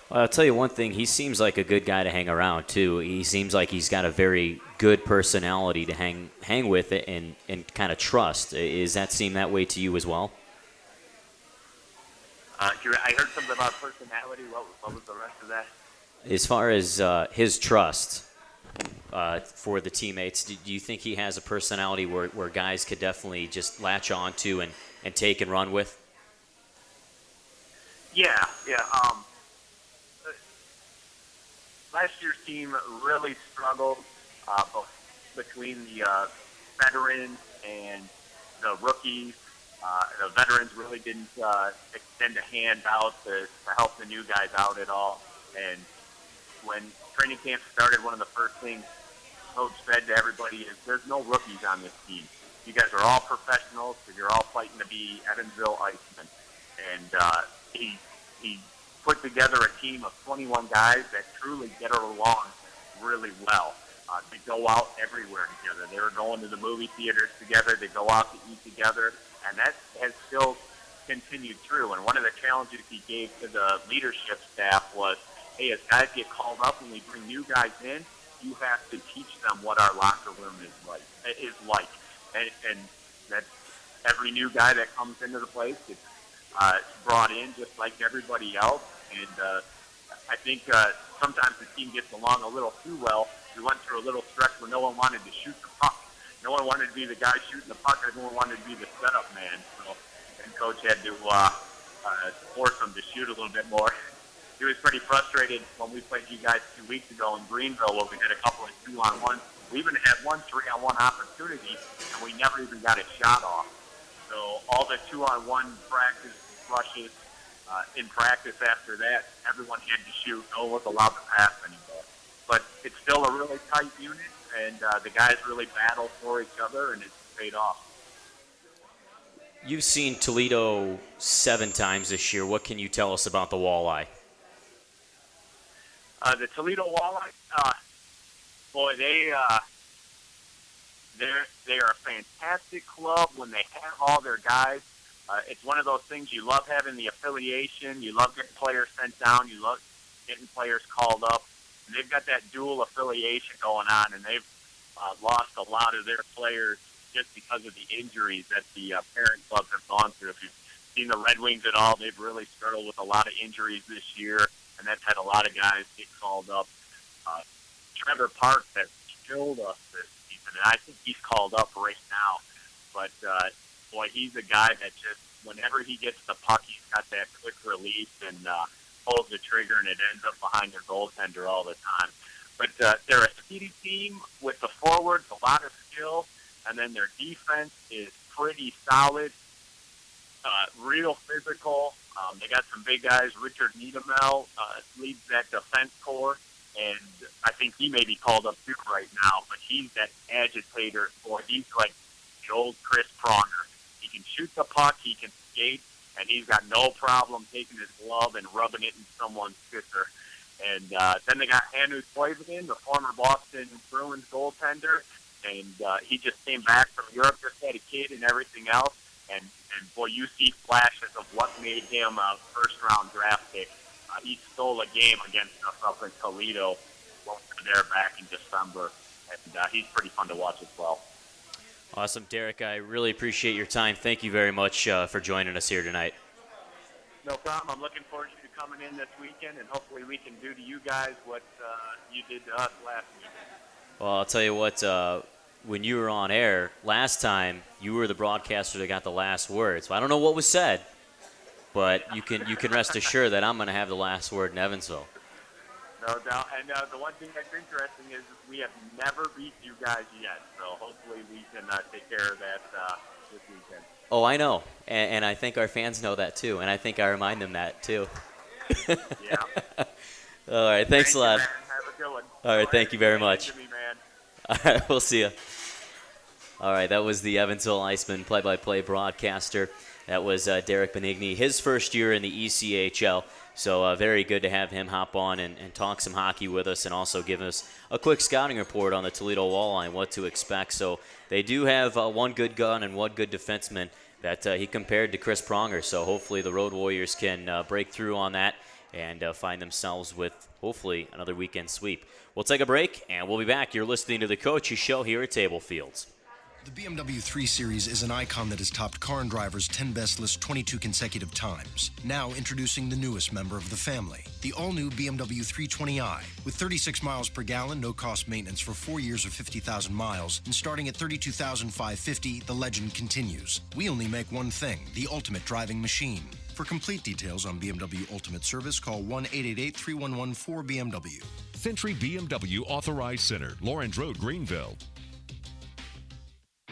Well, I'll tell you one thing. He seems like a good guy to hang around, too. He seems like he's got a very good personality to hang with and kind of trust. Does that seem that way to you as well? I heard something about personality. What was the rest of that? As far as his trust for the teammates, do you think he has a personality where guys could definitely just latch on to and take and run with? Yeah. Last year's team really struggled between the veterans and the rookies. The veterans really didn't extend a hand out to help the new guys out at all. And when training camp started, one of the first things Coach said to everybody is, there's no rookies on this team. You guys are all professionals, so you're all fighting to be Evansville Icemen. And he put together a team of 21 guys that truly get along really well. They go out everywhere together. They were going to the movie theaters together. They go out to eat together. And that has still continued through. And one of the challenges he gave to the leadership staff was, hey, as guys get called up and we bring new guys in, you have to teach them what our locker room is like. And that every new guy that comes into the place gets brought in just like everybody else. And I think sometimes the team gets along a little too well. We went through a little stretch where no one wanted to shoot the puck. No one wanted to be the guy shooting the puck. Everyone wanted to be the setup man. So, and Coach had to force him to shoot a little bit more. He was pretty frustrated when we played you guys 2 weeks ago in Greenville, where we had a couple of 2-on-1s. We even had one 3-on-1 opportunity, and we never even got a shot off. So all the 2-on-1 practice rushes, in practice after that, everyone had to shoot. No one was allowed to pass anymore. But it's still a really tight unit, and the guys really battle for each other, and it's paid off. You've seen Toledo 7 times this year. What can you tell us about the Walleye? The Toledo Walleye, boy, they are a fantastic club when they have all their guys. It's one of those things, you love having the affiliation, you love getting players sent down, you love getting players called up. And they've got that dual affiliation going on, and they've lost a lot of their players just because of the injuries that the parent clubs have gone through. If you've seen the Red Wings at all, they've really struggled with a lot of injuries this year, and that's had a lot of guys get called up. Trevor Parks has killed us this season, and I think he's called up right now. But, boy, he's a guy that just, whenever he gets the puck, he's got that quick release and pulls the trigger, and it ends up behind their goaltender all the time. But they're a speedy team with the forwards, a lot of skill, and then their defense is pretty solid, real physical. They got some big guys. Richard Niedemel leads that defense corps, and I think he may be called up too right now, but he's that agitator. Boy, he's like the old Chris Pronger. He can shoot the puck, he can skate, and he's got no problem taking his glove and rubbing it in someone's sister. And then they got Hannu Toivonen, the former Boston Bruins goaltender, and he just came back from Europe, just had a kid and everything else. And boy, you see flashes of what made him a first-round draft pick. He stole a game against us up in Toledo when we were there back in December, and he's pretty fun to watch as well. Awesome, Derek. I really appreciate your time. Thank you very much for joining us here tonight. No problem. I'm looking forward to you coming in this weekend, and hopefully we can do to you guys what you did to us last weekend. Well, I'll tell you what, when you were on air last time, you were the broadcaster that got the last word. So I don't know what was said, but you can rest assured that I'm going to have the last word in Evansville. No doubt. And the one thing that's interesting is we have never beat you guys yet. So hopefully we can take care of that this weekend. Oh, I know. And I think our fans know that too. And I think I remind them that too. Yeah. All right. Thanks a lot. Man. Have a good one. All right. Thank you very much. Me, man. All right. We'll see you. All right. That was the Evansville Icemen play-by-play broadcaster. That was Derek Benigni, his first year in the ECHL. So very good to have him hop on and talk some hockey with us, and also give us a quick scouting report on the Toledo Walleye and what to expect. So they do have one good gun and one good defenseman that he compared to Chris Pronger. So hopefully the Road Warriors can break through on that and find themselves with hopefully another weekend sweep. We'll take a break, and we'll be back. You're listening to the Coach's Show here at Tablefields. The BMW 3 Series is an icon that has topped Car and Driver's 10 Best list 22 consecutive times. Now introducing the newest member of the family, the all-new BMW 320i. With 36 miles per gallon, no-cost maintenance for 4 years or 50,000 miles, and starting at $32,550, the legend continues. We only make one thing, the ultimate driving machine. For complete details on BMW Ultimate Service, call 1-888-3114-BMW. Century BMW Authorized Center, Lawrence Road, Greenville.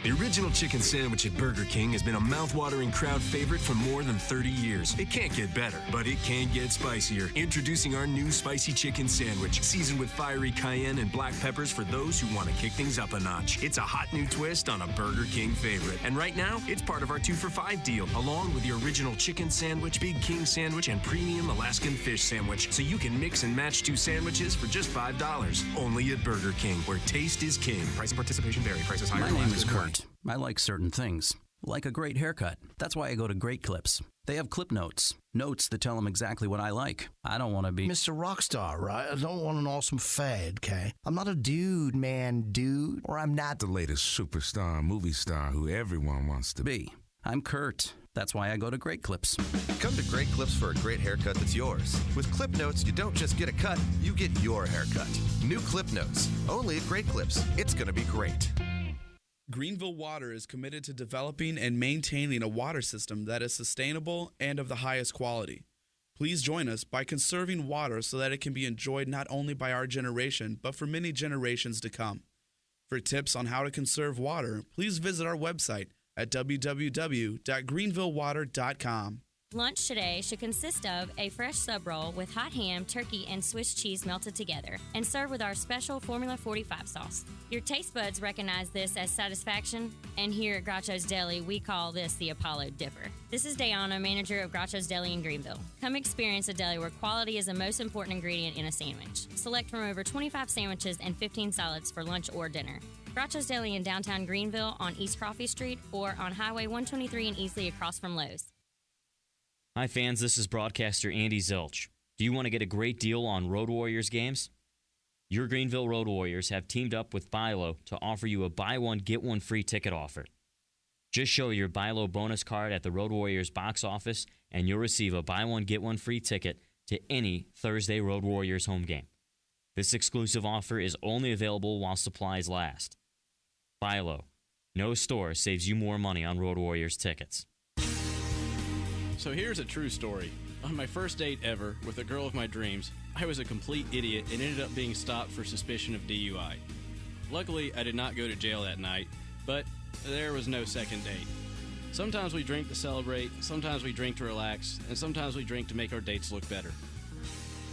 The original chicken sandwich at Burger King has been a mouth-watering crowd favorite for more than 30 years. It can't get better, but it can get spicier. Introducing our new spicy chicken sandwich, seasoned with fiery cayenne and black peppers for those who want to kick things up a notch. It's a hot new twist on a Burger King favorite. And right now, it's part of our 2-for-5 deal, along with the original chicken sandwich, Big King sandwich, and premium Alaskan fish sandwich. So you can mix and match 2 sandwiches for just $5. Only at Burger King, where taste is king. Price and participation vary. Prices higher. My name is Kurt. I like certain things, like a great haircut. That's why I go to Great Clips. They have clip notes. Notes that tell them exactly what I like. I don't want to be Mr. Rockstar, right? I don't want an awesome fad, okay? I'm not a dude, or I'm not the latest superstar, movie star who everyone wants to be. I'm Kurt. That's why I go to Great Clips. Come to Great Clips for a great haircut that's yours. With Clip Notes, you don't just get a cut, you get your haircut. New Clip Notes, only at Great Clips. It's going to be great. Greenville Water is committed to developing and maintaining a water system that is sustainable and of the highest quality. Please join us by conserving water so that it can be enjoyed not only by our generation, but for many generations to come. For tips on how to conserve water, please visit our website at www.greenvillewater.com. Lunch today should consist of a fresh sub roll with hot ham, turkey, and Swiss cheese melted together and served with our special Formula 45 sauce. Your taste buds recognize this as satisfaction, and here at Groucho's Deli, we call this the Apollo Dipper. This is Dayana, manager of Groucho's Deli in Greenville. Come experience a deli where quality is the most important ingredient in a sandwich. Select from over 25 sandwiches and 15 salads for lunch or dinner. Groucho's Deli in downtown Greenville on East Coffee Street or on Highway 123 in Easley across from Lowe's. Hi fans, this is broadcaster Andy Zilch. Do you want to get a great deal on Road Warriors games? Your Greenville Road Warriors have teamed up with BuyLo to offer you a buy one, get one free ticket offer. Just show your BuyLo bonus card at the Road Warriors box office and you'll receive a buy one, get one free ticket to any Thursday Road Warriors home game. This exclusive offer is only available while supplies last. BuyLo. No store saves you more money on Road Warriors tickets. So here's a true story. On my first date ever with the girl of my dreams, I was a complete idiot and ended up being stopped for suspicion of DUI. Luckily, I did not go to jail that night, but there was no second date. Sometimes we drink to celebrate, sometimes we drink to relax, and sometimes we drink to make our dates look better.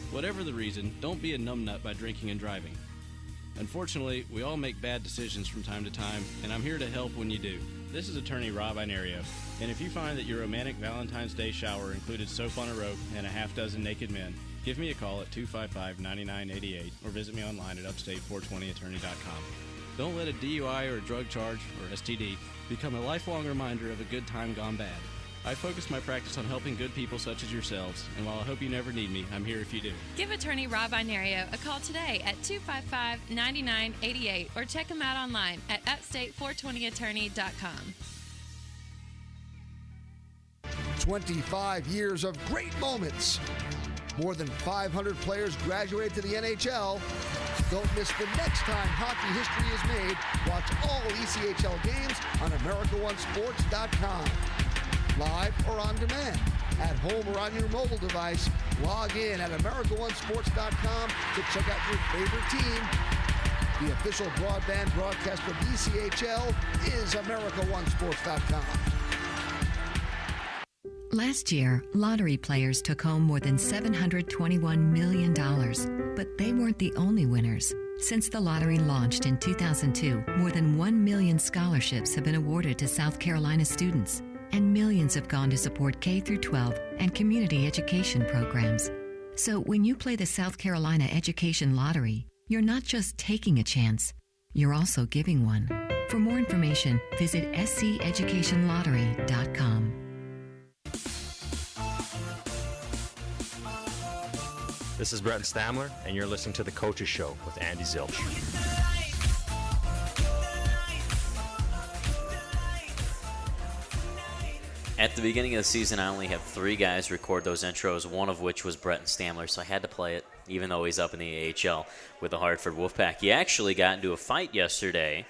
Whatever the reason, don't be a numbnut by drinking and driving. Unfortunately, we all make bad decisions from time to time, and I'm here to help when you do. This is attorney Rob Inario, and if you find that your romantic Valentine's Day shower included soap on a rope and a half dozen naked men, give me a call at 255-9988 or visit me online at upstate420attorney.com. Don't let a DUI or a drug charge, or STD, become a lifelong reminder of a good time gone bad. I focus my practice on helping good people such as yourselves, and while I hope you never need me, I'm here if you do. Give attorney Rob Inario a call today at 255-9988 or check him out online at upstate420attorney.com. 25 years of great moments. More than 500 players graduated to the NHL. Don't miss the next time hockey history is made. Watch all ECHL games on AmericaOneSports.com. Live or on demand, at home or on your mobile device. Log in at AmericaOneSports.com to check out your favorite team. The official broadband broadcaster of ECHL is AmericaOneSports.com. Last year, lottery players took home more than $721 million, but they weren't the only winners. Since the lottery launched in 2002, more than 1 million scholarships have been awarded to South Carolina students, and millions have gone to support K-12 and community education programs. So when you play the South Carolina Education Lottery, you're not just taking a chance, you're also giving one. For more information, visit sceducationlottery.com. This is Brett Stamler, and you're listening to The Coaches Show with Andy Zilch. At the beginning of the season, I only had 3 guys record those intros, one of which was Brett Stamler, so I had to play it, even though he's up in the AHL with the Hartford Wolfpack. He actually got into a fight yesterday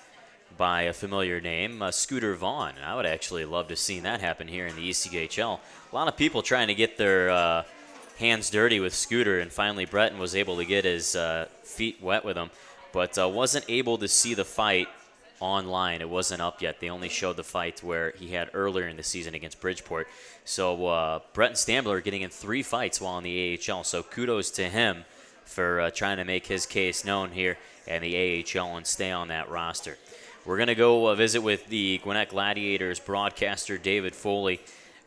by a familiar name, Scooter Vaughn. I would actually love to have seen that happen here in the ECHL. A lot of people trying to get their hands dirty with Scooter, and finally Breton was able to get his feet wet with him, but wasn't able to see the fight online. It wasn't up yet. They only showed the fight where he had earlier in the season against Bridgeport. So Breton Stambler getting in 3 fights while in the AHL, so kudos to him for trying to make his case known here in the AHL and stay on that roster. We're going to go visit with the Gwinnett Gladiators broadcaster, David Foley.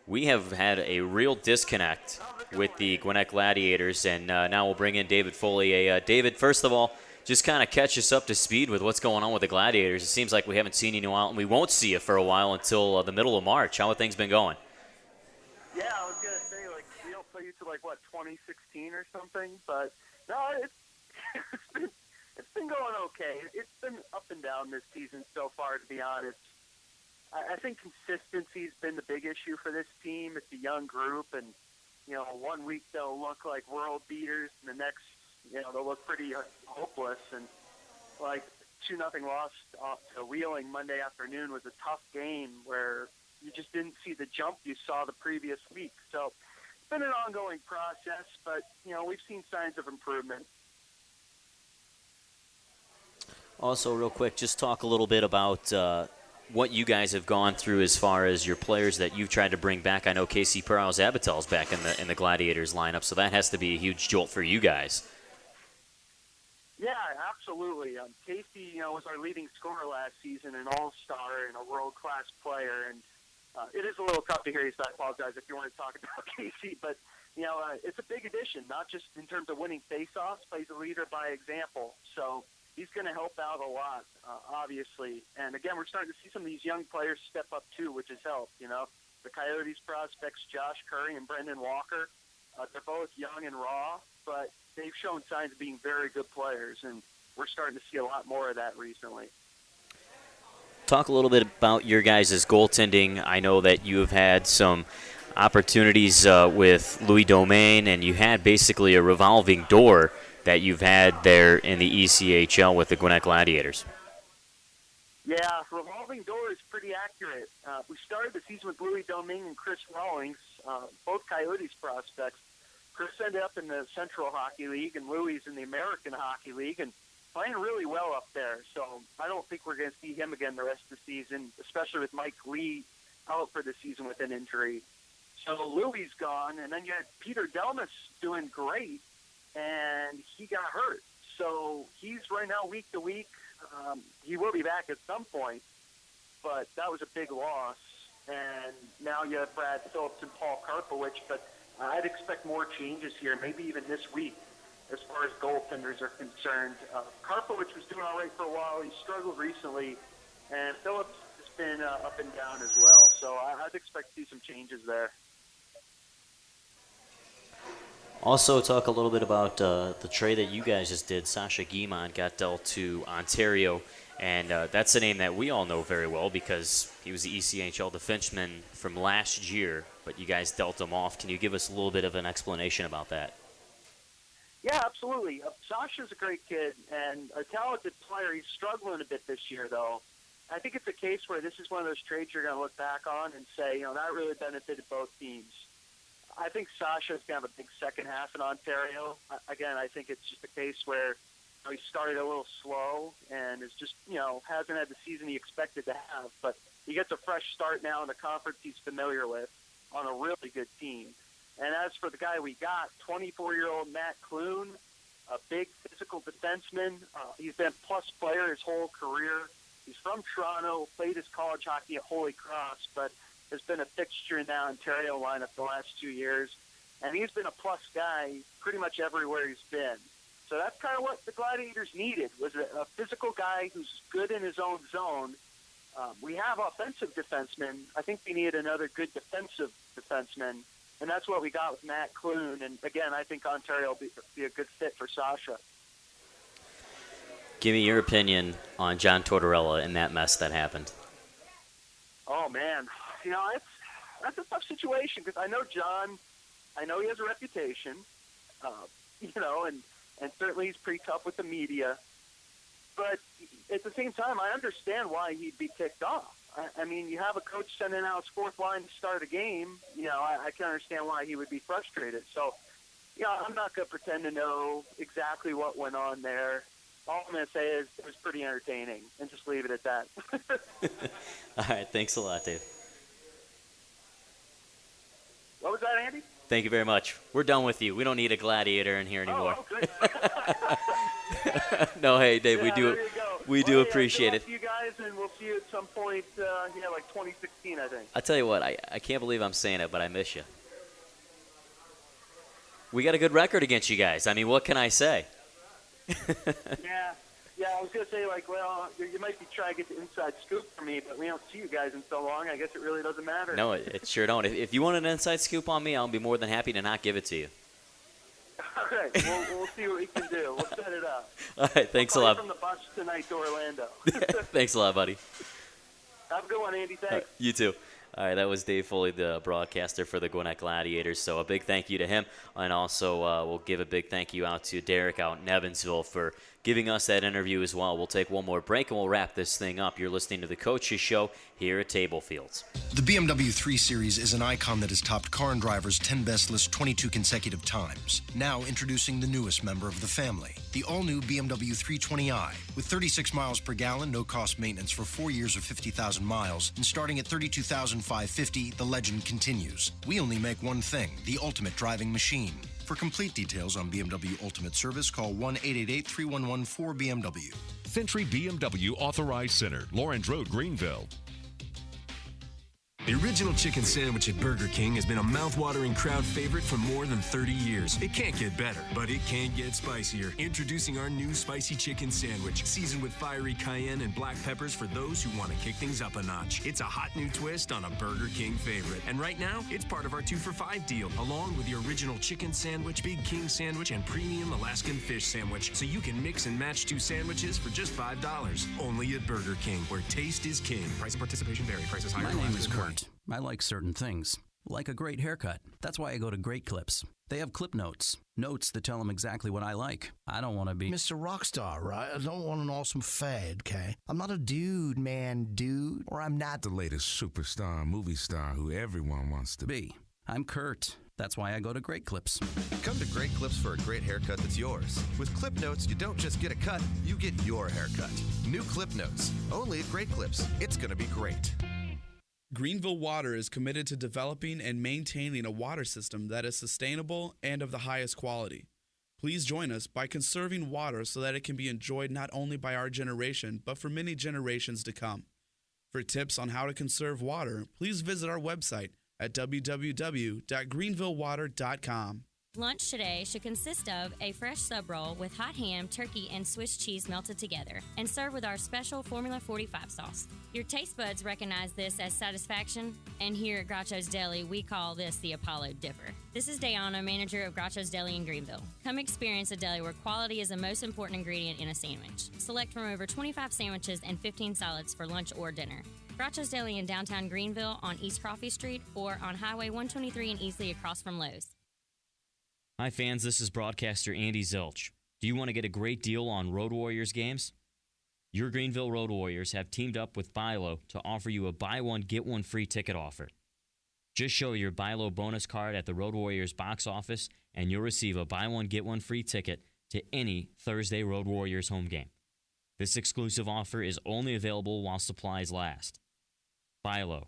We have had a real disconnect with the Gwinnett Gladiators, and now we'll bring in David Foley. David, first of all, just kind of catch us up to speed with what's going on with the Gladiators. It seems like we haven't seen you in a while, and we won't see you for a while until the middle of March. How have things been going? Yeah, I was gonna say we don't play you till 2016 or something, but no, it's been going okay. It's been up and down this season so far, to be honest. I think consistency's been the big issue for this team. It's a young group, and 1 week they'll look like world beaters, and the next, they'll look pretty hopeless. And 2-0 loss to Wheeling Monday afternoon was a tough game where you just didn't see the jump you saw the previous week. So it's been an ongoing process, but we've seen signs of improvement. Also, real quick, just talk a little bit about what you guys have gone through as far as your players that you've tried to bring back. I know Casey Perales-Abatel's back in the Gladiators lineup, so that has to be a huge jolt for you guys. Yeah, absolutely. Casey, was our leading scorer last season, an all-star and a world-class player. And it is a little tough to hear you, so I apologize if you want to talk about Casey. But, it's a big addition, not just in terms of winning face-offs, but he's a leader by example. So he's going to help out a lot, obviously. And, again, we're starting to see some of these young players step up, too, which has helped. The Coyotes prospects, Josh Curry and Brendan Walker, they're both young and raw, but they've shown signs of being very good players, and we're starting to see a lot more of that recently. Talk a little bit about your guys' goaltending. I know that you have had some opportunities with Louis Domain, and you had basically a revolving door that you've had there in the ECHL with the Gwinnett Gladiators. Yeah, revolving door is pretty accurate. We started the season with Louis Domain and Chris Rawlings, both Coyotes prospects. Chris ended up in the Central Hockey League, and Louis in the American Hockey League, and playing really well up there. So I don't think we're going to see him again the rest of the season, especially with Mike Lee out for the season with an injury. So Louis gone, and then you had Peter Delmas doing great, and he got hurt. So he's right now week to week. He will be back at some point, but that was a big loss. And now you have Brad Phillips and Paul Karpowicz, but I'd expect more changes here, maybe even this week, as far as goaltenders are concerned. Karpowicz was doing all right for a while. He struggled recently, and Phillips has been up and down as well. So I'd expect to see some changes there. Also, talk a little bit about the trade that you guys just did. Sasha Guimond got dealt to Ontario, and that's a name that we all know very well because he was the ECHL defenseman from last year, but you guys dealt him off. Can you give us a little bit of an explanation about that? Yeah, absolutely. Sasha's a great kid and a talented player. He's struggling a bit this year, though. I think it's a case where this is one of those trades you're going to look back on and say, that really benefited both teams. I think Sasha's going to have a big second half in Ontario. Again, I think it's just a case where he started a little slow and is just, hasn't had the season he expected to have. But he gets a fresh start now in a conference he's familiar with on a really good team. And as for the guy we got, 24-year-old Matt Clune, a big physical defenseman. He's been a plus player his whole career. He's from Toronto, played his college hockey at Holy Cross, but has been a fixture in the Ontario lineup the last 2 years. And he's been a plus guy pretty much everywhere he's been. So that's kind of what the Gladiators needed, was a physical guy who's good in his own zone. We have offensive defensemen. I think we need another good defensive defenseman, and that's what we got with Matt Clune. And, again, I think Ontario will be a good fit for Sasha. Give me your opinion on John Tortorella and that mess that happened. Oh, man. That's a tough situation because I know John. I know he has a reputation, and certainly he's pretty tough with the media. But at the same time, I understand why he'd be ticked off. I mean, you have a coach sending out his fourth line to start a game. I can understand why he would be frustrated. So, I'm not going to pretend to know exactly what went on there. All I'm going to say is it was pretty entertaining, and just leave it at that. All right, thanks a lot, Dave. What was that, Andy? Thank you very much. We're done with you. We don't need a gladiator in here anymore. Oh, good. No, hey, Dave, we do appreciate it. Good luck to you guys, and we'll see you at some point, like 2016, I think. I tell you what, I can't believe I'm saying it, but I miss you. We got a good record against you guys. I mean, what can I say? Yeah, Yeah, I was going to say, well, you might be trying to get the inside scoop for me, but we don't see you guys in so long. I guess it really doesn't matter. No, it sure don't. If you want an inside scoop on me, I'll be more than happy to not give it to you. All right, we'll see what we can do. We'll set it up. All right, thanks a lot. From the bus tonight to Orlando. Thanks a lot, buddy. Have a good one, Andy. Thanks. You too. All right, that was Dave Foley, the broadcaster for the Gwinnett Gladiators. So a big thank you to him, and also we'll give a big thank you out to Derek out in Evansville for giving us that interview as well. We'll take one more break, and we'll wrap this thing up. You're listening to the Coaches Show here at Tablefields. The BMW 3 Series is an icon that has topped Car and Driver's 10 Best list 22 consecutive times. Now introducing the newest member of the family, the all-new BMW 320i. With 36 miles per gallon, no-cost maintenance for 4 years or 50,000 miles, and starting at $32,550, the legend continues. We only make one thing, the ultimate driving machine. For complete details on BMW Ultimate Service, call 1-888-3114-BMW. Century BMW Authorized Center, Lawrence Road, Greenville. The original chicken sandwich at Burger King has been a mouth-watering crowd favorite for more than 30 years. It can't get better, but it can get spicier. Introducing our new spicy chicken sandwich, seasoned with fiery cayenne and black peppers for those who want to kick things up a notch. It's a hot new twist on a Burger King favorite. And right now, it's part of our 2-for-5 deal, along with the original chicken sandwich, Big King sandwich, and premium Alaskan fish sandwich. So you can mix and match 2 sandwiches for just $5. Only at Burger King, where taste is king. Price and participation vary. Prices higher. My name is Kurt. I like certain things, like a great haircut. That's why I go to Great Clips. They have clip notes that tell them exactly what I like. I don't want to be Mr. Rockstar, right? I don't want an awesome fad, okay? I'm not a dude, or I'm not the latest superstar, movie star who everyone wants to be. I'm Kurt. That's why I go to Great Clips. Come to Great Clips for a great haircut that's yours. With Clip Notes, you don't just get a cut, you get your haircut. New Clip Notes, only at Great Clips. It's going to be great. Greenville Water is committed to developing and maintaining a water system that is sustainable and of the highest quality. Please join us by conserving water so that it can be enjoyed not only by our generation, but for many generations to come. For tips on how to conserve water, please visit our website at www.greenvillewater.com. Lunch today should consist of a fresh sub roll with hot ham, turkey, and Swiss cheese melted together and served with our special Formula 45 sauce. Your taste buds recognize this as satisfaction, and here at Groucho's Deli, we call this the Apollo Dipper. This is Dayana, manager of Groucho's Deli in Greenville. Come experience a deli where quality is the most important ingredient in a sandwich. Select from over 25 sandwiches and 15 salads for lunch or dinner. Groucho's Deli in downtown Greenville on East Coffee Street or on Highway 123 in Easley across from Lowe's. Hi fans, this is broadcaster Andy Zilch. Do you want to get a great deal on Road Warriors games? Your Greenville Road Warriors have teamed up with Bilo to offer you a buy one, get one free ticket offer. Just show your Bilo bonus card at the Road Warriors box office and you'll receive a buy one, get one free ticket to any Thursday Road Warriors home game. This exclusive offer is only available while supplies last. Bilo,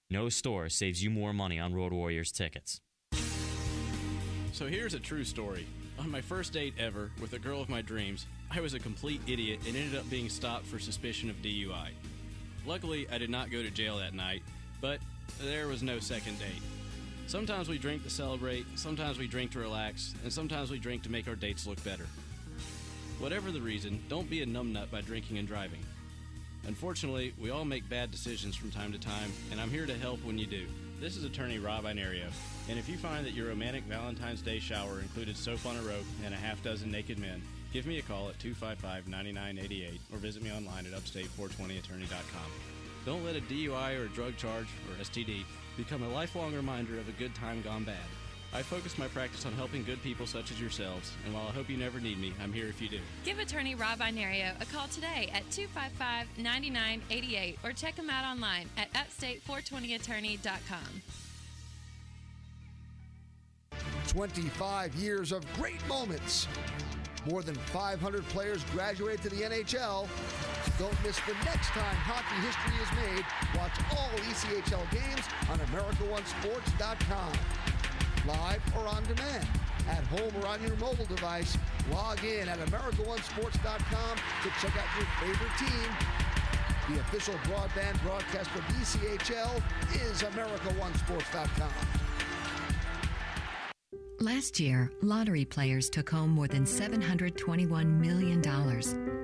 no store saves you more money on Road Warriors tickets. So here's a true story. On my first date ever with a girl of my dreams, I was a complete idiot and ended up being stopped for suspicion of DUI. Luckily, I did not go to jail that night, but there was no second date. Sometimes we drink to celebrate, sometimes we drink to relax, and sometimes we drink to make our dates look better. Whatever the reason, don't be a numbnut by drinking and driving. Unfortunately, we all make bad decisions from time to time, and I'm here to help when you do. This is attorney Rob Inario, and if you find that your romantic Valentine's Day shower included soap on a rope and a half dozen naked men, give me a call at 255-9988 or visit me online at upstate420attorney.com. Don't let a DUI or a drug charge, or STD, become a lifelong reminder of a good time gone bad. I focus my practice on helping good people such as yourselves, and while I hope you never need me, I'm here if you do. Give attorney Rob Inario a call today at 255-9988 or check him out online at upstate420attorney.com. 25 years of great moments. More than 500 players graduated to the NHL. Don't miss the next time hockey history is made. Watch all ECHL games on AmericaOneSports.com. Live or on demand, at home or on your mobile device, log in at AmericaOneSports.com to check out your favorite team. The official broadband broadcaster of ECHL is AmericaOneSports.com. Last year, lottery players took home more than $721 million,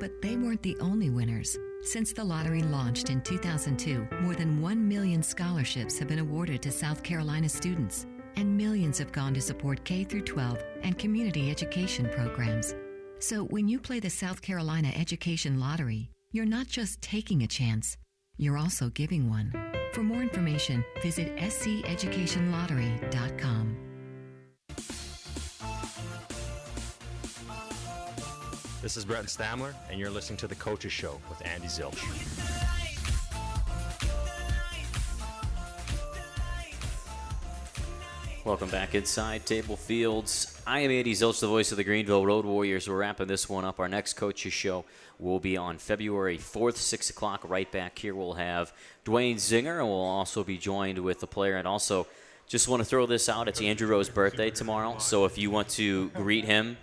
but they weren't the only winners. Since the lottery launched in 2002, more than 1 million scholarships have been awarded to South Carolina students, and millions have gone to support K-12 and community education programs. So when you play the South Carolina Education Lottery, you're not just taking a chance, you're also giving one. For more information, visit sceducationlottery.com. This is Brett Stamler, and you're listening to The Coaches Show with Andy Zilch. Welcome back inside Tablefields. I am Andy Zilch, the voice of the Greenville Road Warriors. We're wrapping this one up. Our next Coaches Show will be on February 4th, 6 o'clock. Right back here, we'll have Dwayne Zinger, and we'll also be joined with the player. And also, just want to throw this out. It's Andrew Rowe's birthday tomorrow, so if you want to greet him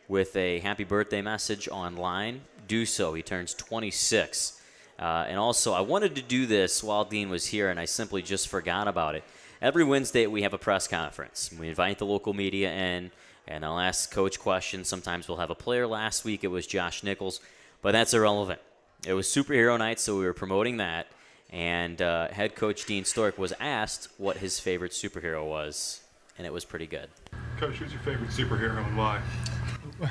with a happy birthday message online, do so. He turns 26. And also, I wanted to do this while Dean was here, and I simply just forgot about it. Every Wednesday, we have a press conference. We invite the local media in, and I'll ask Coach questions. Sometimes we'll have a player. Last week, it was Josh Nichols, but that's irrelevant. It was Superhero Night, so we were promoting that, and Head Coach Dean Stork was asked what his favorite superhero was, and it was pretty good. Coach, who's your favorite superhero and why?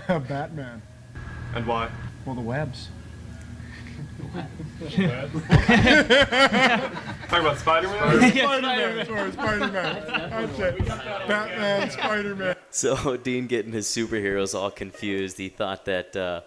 Batman. And why? Well, the webs. Talking about Spider-Man? Spider-Man. That's it. Batman, Spider-Man. So Dean getting his superheroes all confused. He thought that for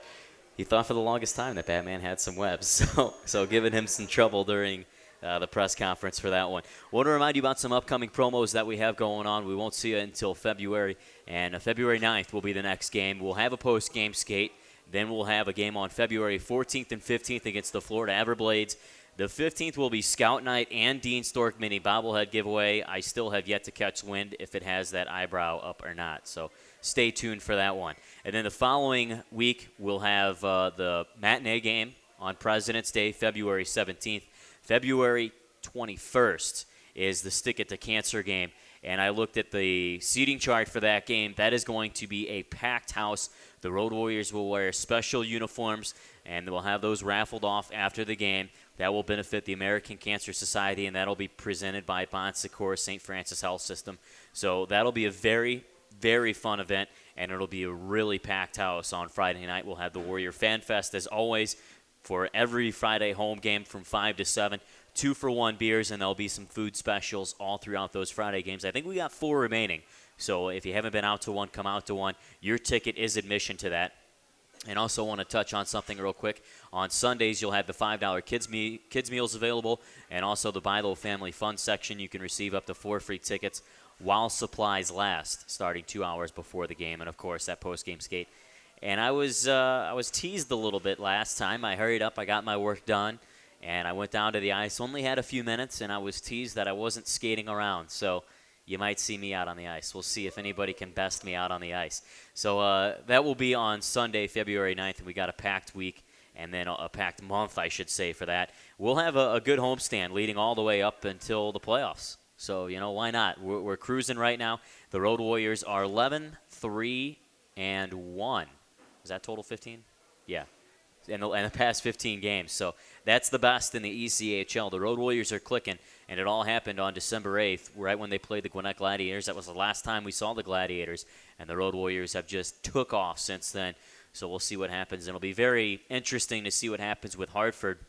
the longest time that Batman had some webs. So giving him some trouble during the press conference for that one. Want to remind you about some upcoming promos that we have going on. We won't see you until February, and February 9th will be the next game. We'll have a post-game skate. Then we'll have a game on February 14th and 15th against the Florida Everblades. The 15th will be Scout Night and Dean Stork mini bobblehead giveaway. I still have yet to catch wind if it has that eyebrow up or not, so stay tuned for that one. And then the following week, we'll have the matinee game on President's Day, February 17th. February 21st is the Stick It to Cancer game. And I looked at the seating chart for that game. That is going to be a packed house. The Road Warriors will wear special uniforms, and we'll have those raffled off after the game. That will benefit the American Cancer Society, and that'll be presented by Bon Secours St. Francis Health System. So that'll be a very, very fun event, and it'll be a really packed house on Friday night. We'll have the Warrior Fan Fest, as always, for every Friday home game from 5 to 7. 2-for-1 beers, and there'll be some food specials all throughout those Friday games. I think we got 4 remaining, so if you haven't been out to one, come out to one. Your ticket is admission to that. And also want to touch on something real quick. On Sundays, you'll have the $5 kids meals available, and also the Buy Low Family Fun section. You can receive up to 4 free tickets while supplies last, starting 2 hours before the game, and of course that post-game skate. And I was teased a little bit last time. I hurried up, I got my work done. And I went down to the ice, only had a few minutes, and I was teased that I wasn't skating around. So you might see me out on the ice. We'll see if anybody can best me out on the ice. So that will be on Sunday, February 9th, and we got a packed week, and then a packed month, I should say, for that. We'll have a good homestand leading all the way up until the playoffs. So, why not? We're cruising right now. The Road Warriors are 11-3-1. Is that total 15? Yeah. In the past 15 games. So that's the best in the ECHL. The Road Warriors are clicking, and it all happened on December 8th, right when they played the Gwinnett Gladiators. That was the last time we saw the Gladiators, and the Road Warriors have just took off since then. So we'll see what happens. And it'll be very interesting to see what happens with Hartford,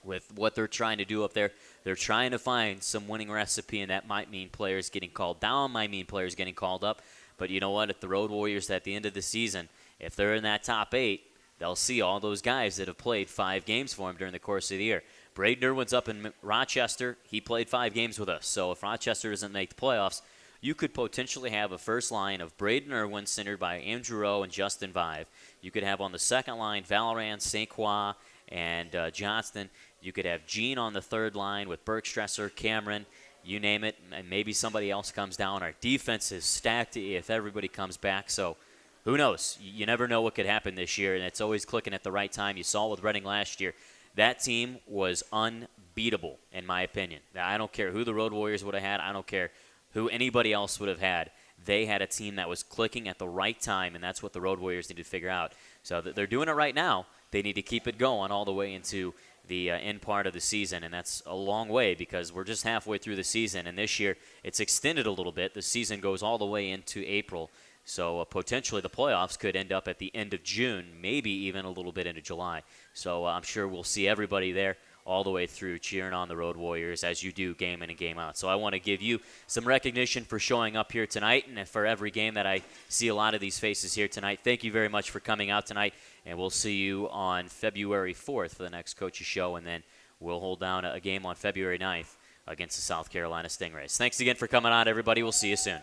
with what they're trying to do up there. They're trying to find some winning recipe, and that might mean players getting called down, might mean players getting called up. But you know what? If the Road Warriors at the end of the season, if they're in that top 8, they'll see all those guys that have played 5 games for him during the course of the year. Braden Irwin's up in Rochester. He played 5 games with us. So if Rochester doesn't make the playoffs, you could potentially have a first line of Braden Irwin centered by Andrew Rowe and Justin Vive. You could have on the second line Valorant, St. Croix, and Johnston. You could have Gene on the third line with Bergstresser, Cameron, you name it, and maybe somebody else comes down. Our defense is stacked if everybody comes back. So who knows? You never know what could happen this year, and it's always clicking at the right time. You saw with Reading last year. That team was unbeatable, in my opinion. I don't care who the Road Warriors would have had. I don't care who anybody else would have had. they had a team that was clicking at the right time, and that's what the Road Warriors need to figure out. So they're doing it right now. They need to keep it going all the way into the end part of the season, and that's a long way because we're just halfway through the season, and this year it's extended a little bit. The season goes all the way into April, so potentially the playoffs could end up at the end of June, maybe even a little bit into July. So I'm sure we'll see everybody there all the way through cheering on the Road Warriors as you do game in and game out. So I want to give you some recognition for showing up here tonight, and for every game that I see a lot of these faces here tonight. Thank you very much for coming out tonight, and we'll see you on February 4th for the next Coach's Show, and then we'll hold down a game on February 9th against the South Carolina Stingrays. Thanks again for coming on, everybody. We'll see you soon.